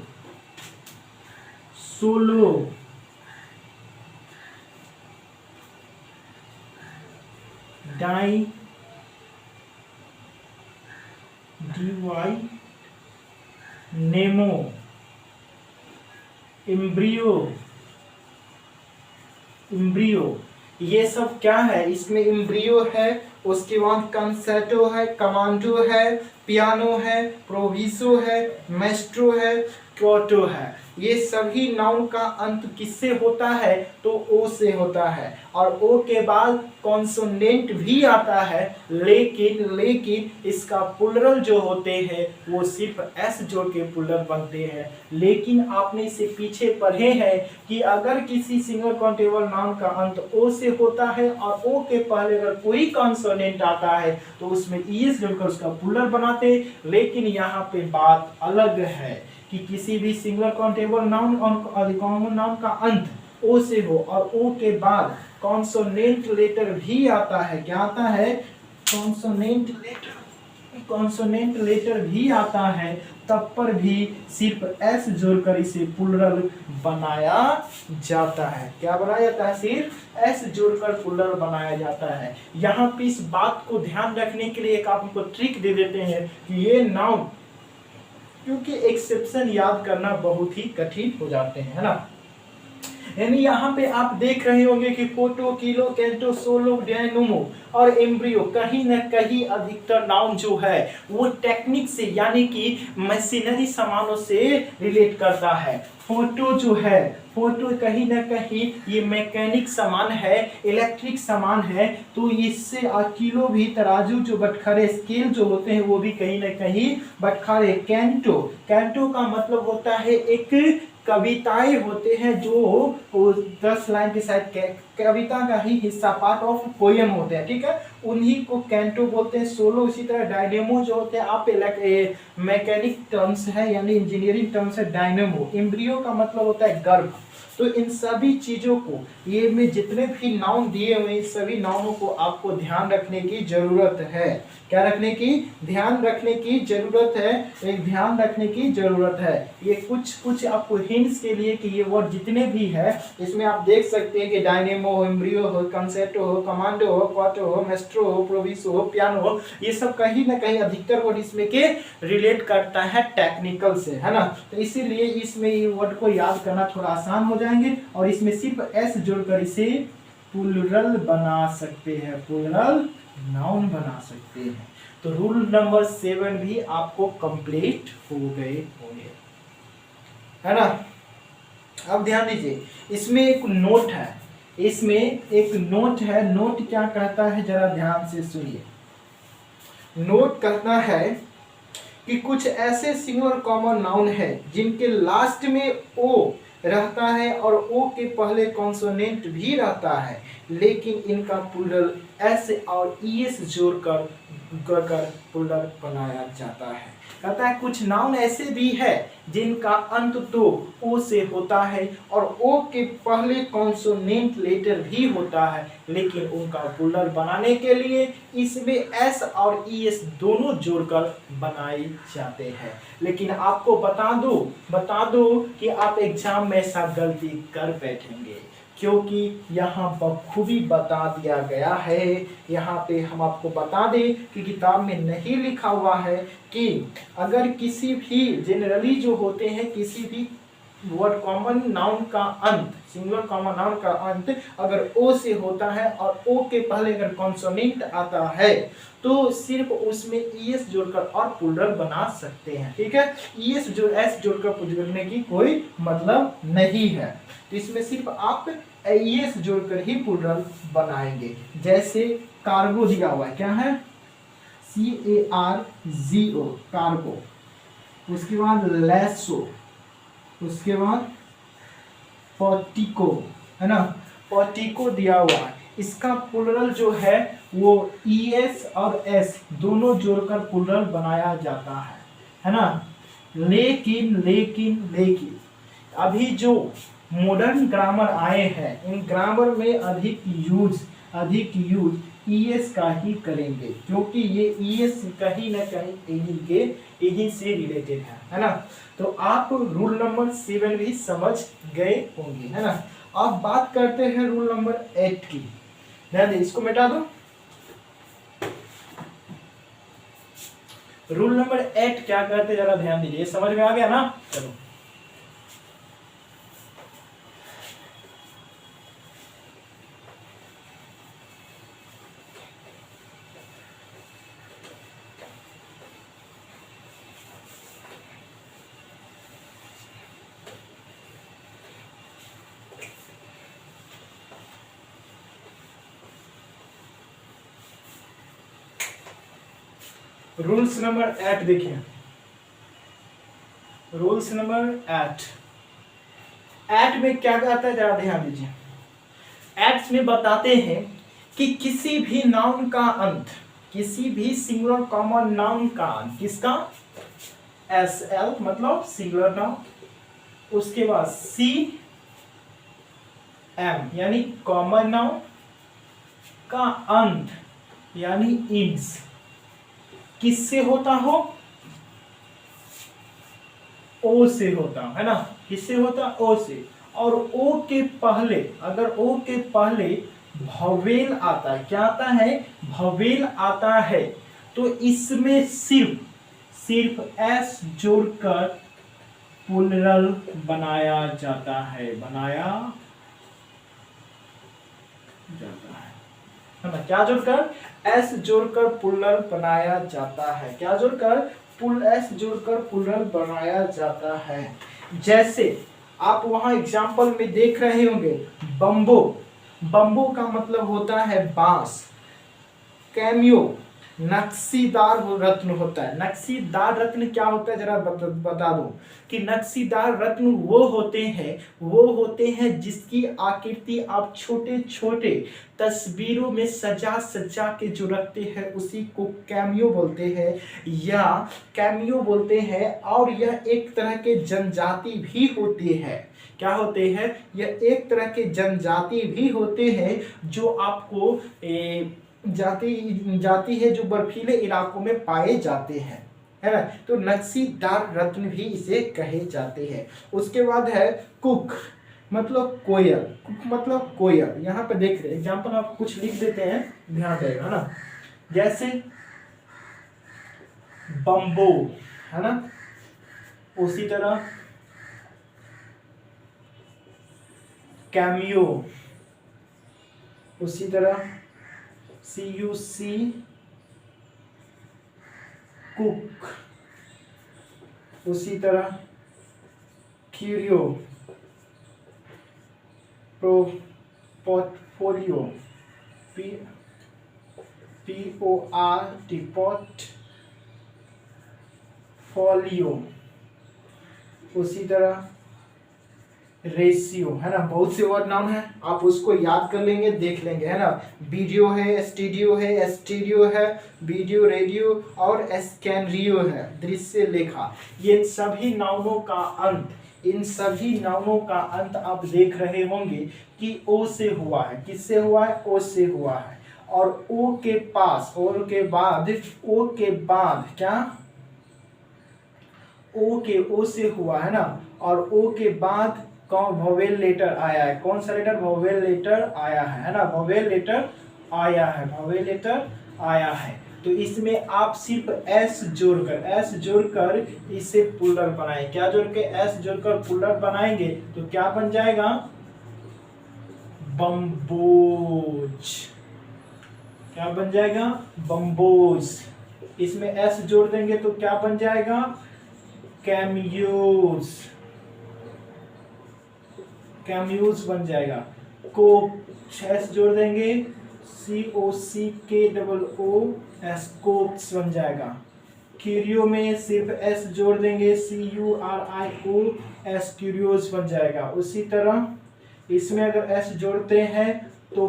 solo, die, DY, Nemo, embryo, ये सब क्या है, इसमें एम्ब्रियो है, उसके बाद कंसर्टो है, कमांडो है, पियानो है, प्रोविसो है, मेस्ट्रो है, क्वाटो है। ये सभी नाउन का अंत किससे होता है? तो ओ से होता है, और ओ के बाद कॉन्सोनेंट भी आता है, लेकिन इसका प्लुरल जो होते हैं वो सिर्फ एस जोड़ के प्लुरल बनते हैं। लेकिन आपने इसे पीछे पढ़े हैं कि अगर किसी सिंगल काउंटेबल नाउन का अंत ओ से होता है और ओ के पहले अगर कोई कॉन्सोनेंट आता है तो उसमें ईएस जोड़कर उसका प्लुरल बनाते। लेकिन यहाँ पे बात अलग है कि किसी भी सिंगुलर काउंटेबल नाउन और कॉमन नाउन का अंत ओ से हो और ओ के बाद कॉन्सोनेंट लेटर भी आता है। क्या आता है? कॉन्सोनेंट लेटर भी आता है, तब पर भी सिर्फ एस जोड़कर इसे प्लुरल बनाया जाता है। क्या बनाया जाता है? सिर्फ एस जोड़कर प्लुरल बनाया जाता है। यहाँ पे इस बात को ध्यान रखने के लिए एक आपको ट्रिक दे देते हैं कि ये नाउन, क्योंकि एक्सेप्शन याद करना बहुत ही कठिन हो जाते हैं, है ना। यानी यहाँ पे आप देख रहे होंगे कि photo, kilo, canto, solo, dynamo और एम्ब्रियो कहीं न कहीं अधिकतर नाउन जो है वो टेक्निक से यानी कि मशीनरी सामानों से रिलेट करता है। फोटो जो है, फोटो कहीं न कहीं ये मैकेनिक सामान है, इलेक्ट्रिक सामान है, तो इससे किलो भी, तराजू जो बटखरे स्केल जो होते हैं वो भी कहीं न कहीं बटखरे। कैंटो, कैंटो का मतलब होता है एक कविताएं होते हैं जो 10 लाइन के साथ कविता का ही हिस्सा, पार्ट ऑफ पोएम होते हैं, ठीक है, उन्हीं को कैंटो बोलते हैं। सोलो इसी तरह। डायनेमो जो होते हैं आप मैकेनिक टर्म्स है यानी इंजीनियरिंग टर्म्स है डायनेमो। एम्ब्रियो का मतलब होता है गर्भ। तो इन सभी चीजों को, ये में जितने भी नाउन दिए हुए हैं सभी नाउनों को आपको ध्यान रखने की जरूरत है। क्या रखने की? ध्यान रखने की जरूरत है, एक ध्यान रखने की जरूरत है। ये कुछ आपको हिंट्स के लिए कि ये वर्ड जितने भी है इसमें आप देख सकते हैं कि डायनेमो हो, एम्ब्रियो हो, कंसेप्टो हो, कमांडो हो, क्वाटो हो, मेस्ट्रो हो, प्रोविसो हो, पियानो हो, ये सब कहीं ना कहीं अधिकतर वर्ड इसमें के रिलेट करता है टेक्निकल से, है ना। तो इसीलिए इसमें ये वर्ड को याद करना थोड़ा आसान हो जाएंगे और इसमें सिर्फ एस जोड़कर इसे प्लुरल बना सकते हैं, प्लुरल नाउन बना सकते हैं। तो रूल नंबर 7 भी आपको कंप्लीट हो गए होंगे, है ना। अब ध्यान दीजिए, इसमें एक नोट है, इसमें एक नोट है। नोट क्या कहता है जरा ध्यान से सुनिए। नोट कहता है कि कुछ ऐसे सिंगुलर कॉमन नाउन है जिनके लास्ट में ओ रहता है और ओ के पहले कॉन्सोनेंट भी रहता है, लेकिन इनका प्लुरल एस और ईएस जोड़कर प्लुरल बनाया जाता है। कहता है कुछ नाउन ऐसे भी है जिनका अंत तो ओ से होता है और ओ के पहले कॉन्सोनेंट लेटर भी होता है, लेकिन उनका प्लुरल बनाने के लिए इसमें एस और ईएस दोनों जोड़कर बनाए जाते हैं। लेकिन आपको बता दो कि आप एग्जाम में ऐसा गलती कर बैठेंगे, क्योंकि यहाँ बखूबी बता दिया गया है। यहाँ पे हम आपको बता दें कि किताब में नहीं लिखा हुआ है कि अगर किसी भी जनरली जो होते हैं किसी भी वर्ड कॉमन नाउन का अंत, सिंगुलर कॉमन नाउन का अंत अगर ओ से होता है और ओ के पहले अगर कॉन्सोनेंट आता है तो सिर्फ उसमें ईएस जोड़कर और प्लुरल बना सकते हैं, ठीक है। ईएस जो एस जोड़कर जोड़ने की कोई मतलब नहीं है, तो इसमें सिर्फ आप ईएस जोड़कर ही प्लुरल बनाएंगे। जैसे कार्गो दिया हुआ है, क्या है? CARGO, cargo. उसके बाद लेसो, उसके बाद पोर्टिको, है ना, पोर्टिको दिया हुआ है। इसका प्लुरल जो है वो ईएस और एस दोनों जोड़कर प्लुरल बनाया जाता है ना। लेकिन अभी जो मॉडर्न ग्रामर आए हैं इन ग्रामर में अधिक यूज ईएस का ही करेंगे, क्योंकि ये ईएस कहीं ना कहीं इन्हीं से रिलेटेड है ना। तो आप रूल नंबर 7 भी समझ गए होंगे, है ना। अब बात करते हैं रूल नंबर 8 की। ध्यान दे, इसको मिटा दो। रूल नंबर 8 क्या कहते हैं जरा ध्यान दीजिए, समझ में आ गया ना। चलो रूल्स नंबर 8 देखिए, रूल्स नंबर 8 में क्या कहता है जरा ध्यान दीजिए। 8 में बताते हैं कि किसी भी नाउन का अंत, किसी भी सिंगुलर कॉमन नाउन का अंत किसका, एस एल मतलब सिंगुलर नाउन, उसके बाद सी एम यानी कॉमन नाउन का अंत यानी इंस किससे होता हो, ओ से होता है ना, किससे होता, ओ से। और ओ के पहले, अगर ओ के पहले भवेल आता है, क्या आता है, भवेल आता है, तो इसमें सिर्फ एस जोड़कर प्लूरल बनाया जाता है, बनाया जाता है ना, क्या जोड़कर, एस जोड़कर प्लूरल बनाया जाता है, क्या जोड़कर, एस जोड़कर प्लूरल बनाया जाता है। जैसे आप वहां एग्जाम्पल में देख रहे होंगे, बम्बो, बम्बो का मतलब होता है बांस, कैमियो नक्शीदार रत्न होता है। नक्शीदार रत्न क्या होता है जरा बता दूं कि नक्शीदार रत्न वो होते हैं जिसकी आकृति आप छोटे छोटे तस्वीरों में सजा सजा के जो रखते हैं उसी को कैमियो बोलते हैं, या कैमियो बोलते हैं। और यह एक तरह के जनजाति भी होते हैं, क्या होते हैं, यह एक तरह के जनजाति भी होते हैं जो आपको जाति है जो बर्फीले इलाकों में पाए जाते हैं, है ना। तो नक्शीदार रत्न भी इसे कहे जाते हैं। उसके बाद है कुक मतलब कोयल, कुक मतलब कोयल। यहाँ पे देख रहे एग्जाम्पल आप कुछ लिख देते हैं, ध्यान देगा, है ना। जैसे बम्बो, है ना, उसी तरह कैमियो, उसी तरह CUC कुक, उसी तरह क्यूरियो पोर्टफोलियो पोर्टफोलियो, उसी तरह रेशियो, है ना। बहुत से वर्ड नाउन है, आप उसको याद कर लेंगे, देख लेंगे, है ना। वीडियो है, स्टूडियो है, एस्टीडियो है, वीडियो रेडियो और स्कैनरियो है, दृश्य लेखा। ये सभी नाउनों का अंत, इन सभी नाउनों का अंत आप देख रहे होंगे कि ओ से हुआ है, किससे हुआ है, ओ से हुआ है। और ओ के पास, ओ के बाद क्या, ओ से हुआ है ना, और ओ के बाद कौन वोवेल लेटर आया है, कौन सा लेटर, वोवेल लेटर आया है ना, वोवेल लेटर आया है, वोवेल लेटर आया है। तो इसमें आप सिर्फ एस जोड़कर इसे प्लूरल बनाए, क्या जोड़ के, एस जोड़कर प्लूरल बनाएंगे तो क्या बन जाएगा, बम्बोज, क्या बन जाएगा, बम्बोज। इसमें एस जोड़ देंगे तो क्या बन जाएगा, कैमियोज, कैम्यूज बन जाएगा। कोक, एस जोड़ देंगे, COCKOOS, कोक्स बन जाएगा। क्यूरियो में सिर्फ एस जोड़ देंगे, CURIOS, क्यूरियोस बन जाएगा। उसी तरह इसमें अगर एस जोड़ते हैं तो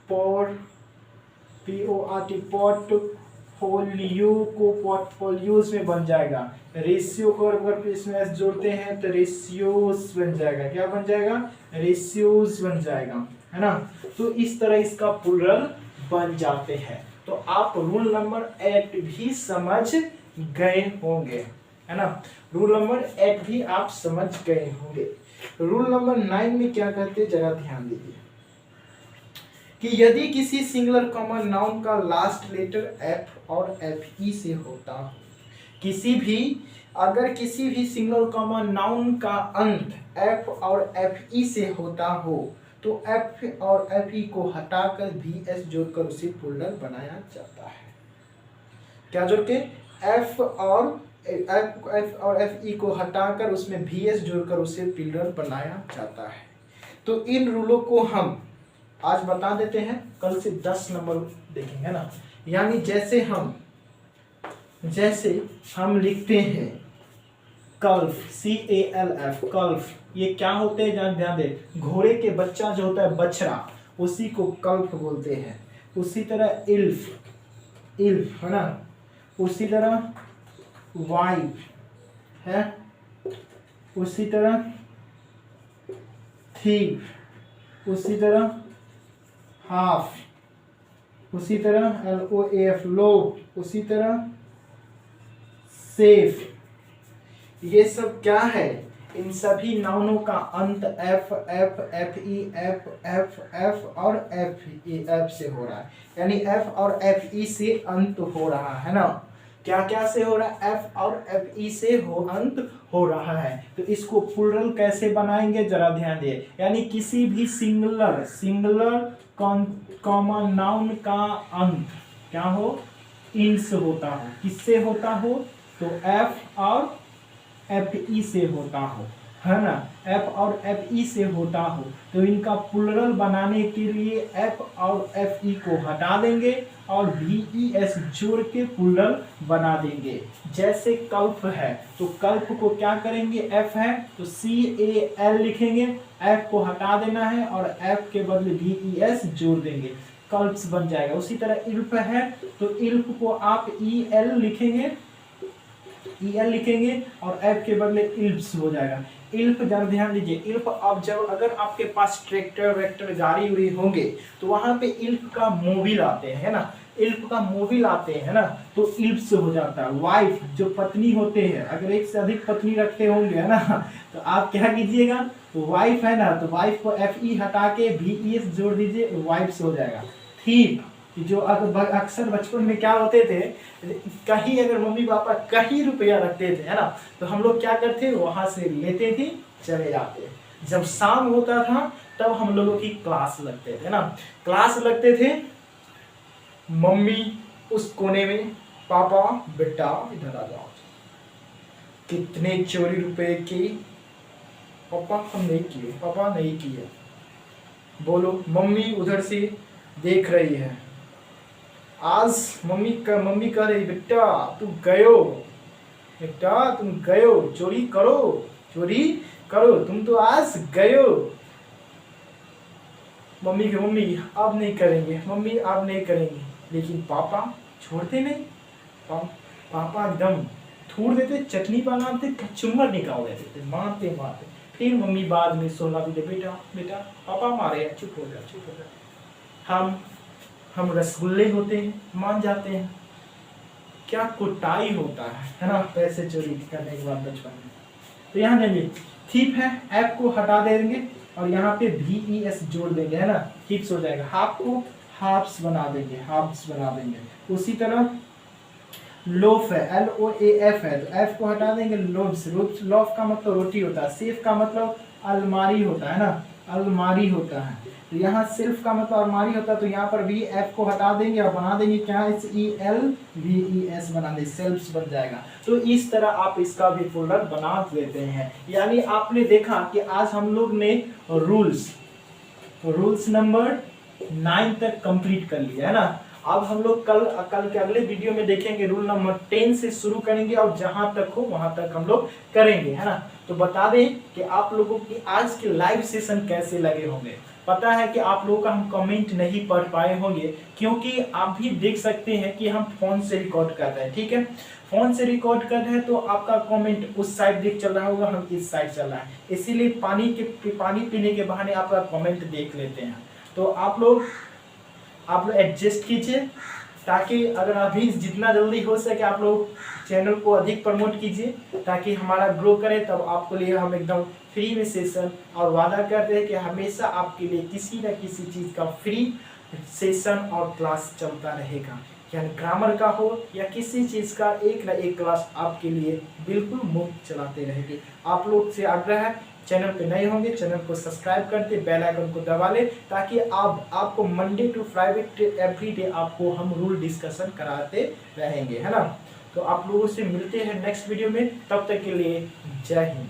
पोर्टफोलियो को पोर्टफोलियोज में बन जाएगा। रेशियो को अगर इसमें एस जोड़ते हैं तो रेशियोस बन जाएगा, क्या बन जाएगा, रेशियोस बन जाएगा, है ना। तो इस तरह इसका प्लूरल बन जाते हैं। तो आप रूल नंबर 8 भी समझ गए होंगे, है ना। रूल नंबर 8 भी आप समझ गए होंगे। रूल नंबर 9 में क्या कहते हैं जरा ध्यान दीजिए कि यदि किसी सिंगुलर कॉमन नाउन का लास्ट लेटर एफ और FE से होता हो, अगर किसी भी सिंगुलर कॉमन नाउन का अंत F और FE से होता हो तो F और FE को हटाकर VS जोड़कर उसे प्लूरल बनाया जाता है। क्या जोड़ के, F और FE को हटाकर उसमें VS जोड़कर उसे प्लूरल बनाया जाता है। तो इन रूलों को हम आज बता देते हैं, कल से 10 नंबर देखेंगे ना। यानी जैसे हम जैसे हम लिखते हैं कल्फ, CALF, कल्फ, ये क्या होते हैं ध्यान दे, घोड़े के बच्चा जो होता है बछड़ा, उसी को कल्फ बोलते हैं। उसी तरह इल्फ, इल्फ है ना, उसी तरह वाइफ है, उसी तरह थीफ, उसी तरह हाफ, उसी तरह LOAF, लोब, उसी तरह सेफ। ये सब क्या है, इन सभी नाउनों का अंत F, F, FE, F और F से हो रहा है, यानी F और FE से अंत हो रहा है ना। क्या क्या से हो रहा है, F और FE से अंत हो रहा है। तो इसको प्लूरल कैसे बनाएंगे जरा ध्यान दिए, यानी किसी भी सिंगुलर कॉमन नाउन का अंत क्या हो, इन से होता हो, किससे होता हो, तो F और FE से होता हो, है ना, F और FE से होता हो। तो इनका प्लूरल बनाने के लिए F और FE को हटा देंगे और VES जोड़ के प्लूरल बना देंगे। जैसे कल्प है तो कल्प को क्या करेंगे, F है तो CAL लिखेंगे, F को हटा देना है और F के बदले VES जोड़ देंगे, कल्प्स बन जाएगा। उसी तरह इल्फ है तो इल्फ को आप EL लिखेंगे, EL लिखेंगे और F के बदले इल्प्स हो जाएगा। इल्फ जरा ध्यान दीजिए, इल्फ अब जब अगर आपके पास ट्रैक्टर वैक्टर गाड़ी उड़ी होंगे तो वहां पे इल्फ का मोबिल आते हैं, है ना, इल्फ का मोबिल आते हैं ना, तो इल्प्स हो जाता है। वाइफ जो पत्नी होते हैं, अगर एक से अधिक पत्नी रखते होंगे, है ना, तो आप क्या कीजिएगा, तो वाइफ है ना, तो वाइफ को FE हटा के VES जोड़ दीजिए, वाइफ्स हो जाएगा। थीप, जो अक्सर बचपन में क्या होते थे, कहीं अगर मम्मी पापा कहीं रुपया रखते थे, है ना, तो हम लोग क्या करते, वहां से लेते थे चले जाते। जब शाम होता था तब हम लोगों की क्लास लगते थे ना, क्लास लगते थे, मम्मी उस कोने में, पापा बेटा इधर आ जाओ, कितने चोरी रुपए की, पापा हम नहीं किए, पापा नहीं किए, बोलो, मम्मी उधर से देख रही है, आज मम्मी कह रही बेटा तुम गयो, बेटा तुम गयो, चोरी करो तुम तो आज गयो। मम्मी अब नहीं करेंगे, मम्मी अब नहीं करेंगे, लेकिन पापा छोड़ते नहीं, पापा एकदम थूड़ देते, चटनी बनाते, चुम्बर निकाल देते, मारते, फिर मम्मी बाद में सोना देते, बेटा पापा मारे, चुप हो जा। हम रसगुल्ले होते हैं, मान जाते हैं, क्या कुटाई होता है ना, पैसे चोरी करने के बाद बचपन में। तो यहाँ देखिए थीप है, F को हटा देंगे और यहाँ पे VES जोड़ देंगे, है ना, थीप्स हो जाएगा। हाफ को हाफ्स बना देंगे, उसी तरह लोफ है, LOAF है, तो F को हटा देंगे, लोफ्स, लोफ का मतलब रोटी होता है, सेफ का मतलब अलमारी होता है ना, अलमारी होता है, तो यहाँ सिर्फ का मतलब अलमारी होता है, तो यहाँ पर भी F को हटा देंगे और बना देंगे क्या, SELVES बना देंगे, सेल्फ्स बन जाएगा। तो इस तरह आप इसका भी फोल्डर बना देते हैं। यानी आपने देखा कि आज हम लोग ने रूल्स नंबर 9 तक कंप्लीट कर लिया, है ना। अब हम लोग कल के अगले वीडियो में देखेंगे रूल नंबर 10 से शुरू करेंगे और जहां तक हो वहां तक हम लोग करेंगे, है ना। तो बता दें कि आप लोगों की आज के लाइव सेशन कैसे लगे होंगे। पता है कि आप लोगों का हम कमेंट नहीं पढ़ पाए होंगे, क्योंकि आप भी देख सकते हैं कि हम फोन से रिकॉर्ड कर रहे हैं, ठीक है, फोन से रिकॉर्ड कर रहे हैं, तो आपका कमेंट उस साइड देख चल रहा होगा, हम इस साइड चल रहा है, इसीलिए पानी पीने के बहाने आपका कमेंट देख लेते हैं। तो आप लोग एडजस्ट कीजिए, ताकि अगर अभी जितना जल्दी हो सके आप लोग चैनल को अधिक प्रमोट कीजिए, ताकि हमारा ग्रो करे, तब आपके लिए हम एकदम फ्री में सेशन, और वादा करते हैं कि हमेशा आपके लिए किसी न किसी चीज़ का फ्री सेशन और क्लास चलता रहेगा, यानी ग्रामर का हो या किसी चीज़ का एक न एक क्लास आपके लिए बिल्कुल मुफ्त चलाते रहेंगे। आप लोग से आग्रह है, चैनल पे नए होंगे चैनल को सब्सक्राइब करके बेल आइकन को दबा ले, ताकि आपको Monday to Friday every day आपको हम रूल डिस्कशन कराते रहेंगे, है ना। तो आप लोगों से मिलते हैं नेक्स्ट वीडियो में, तब तक के लिए जय हिंद।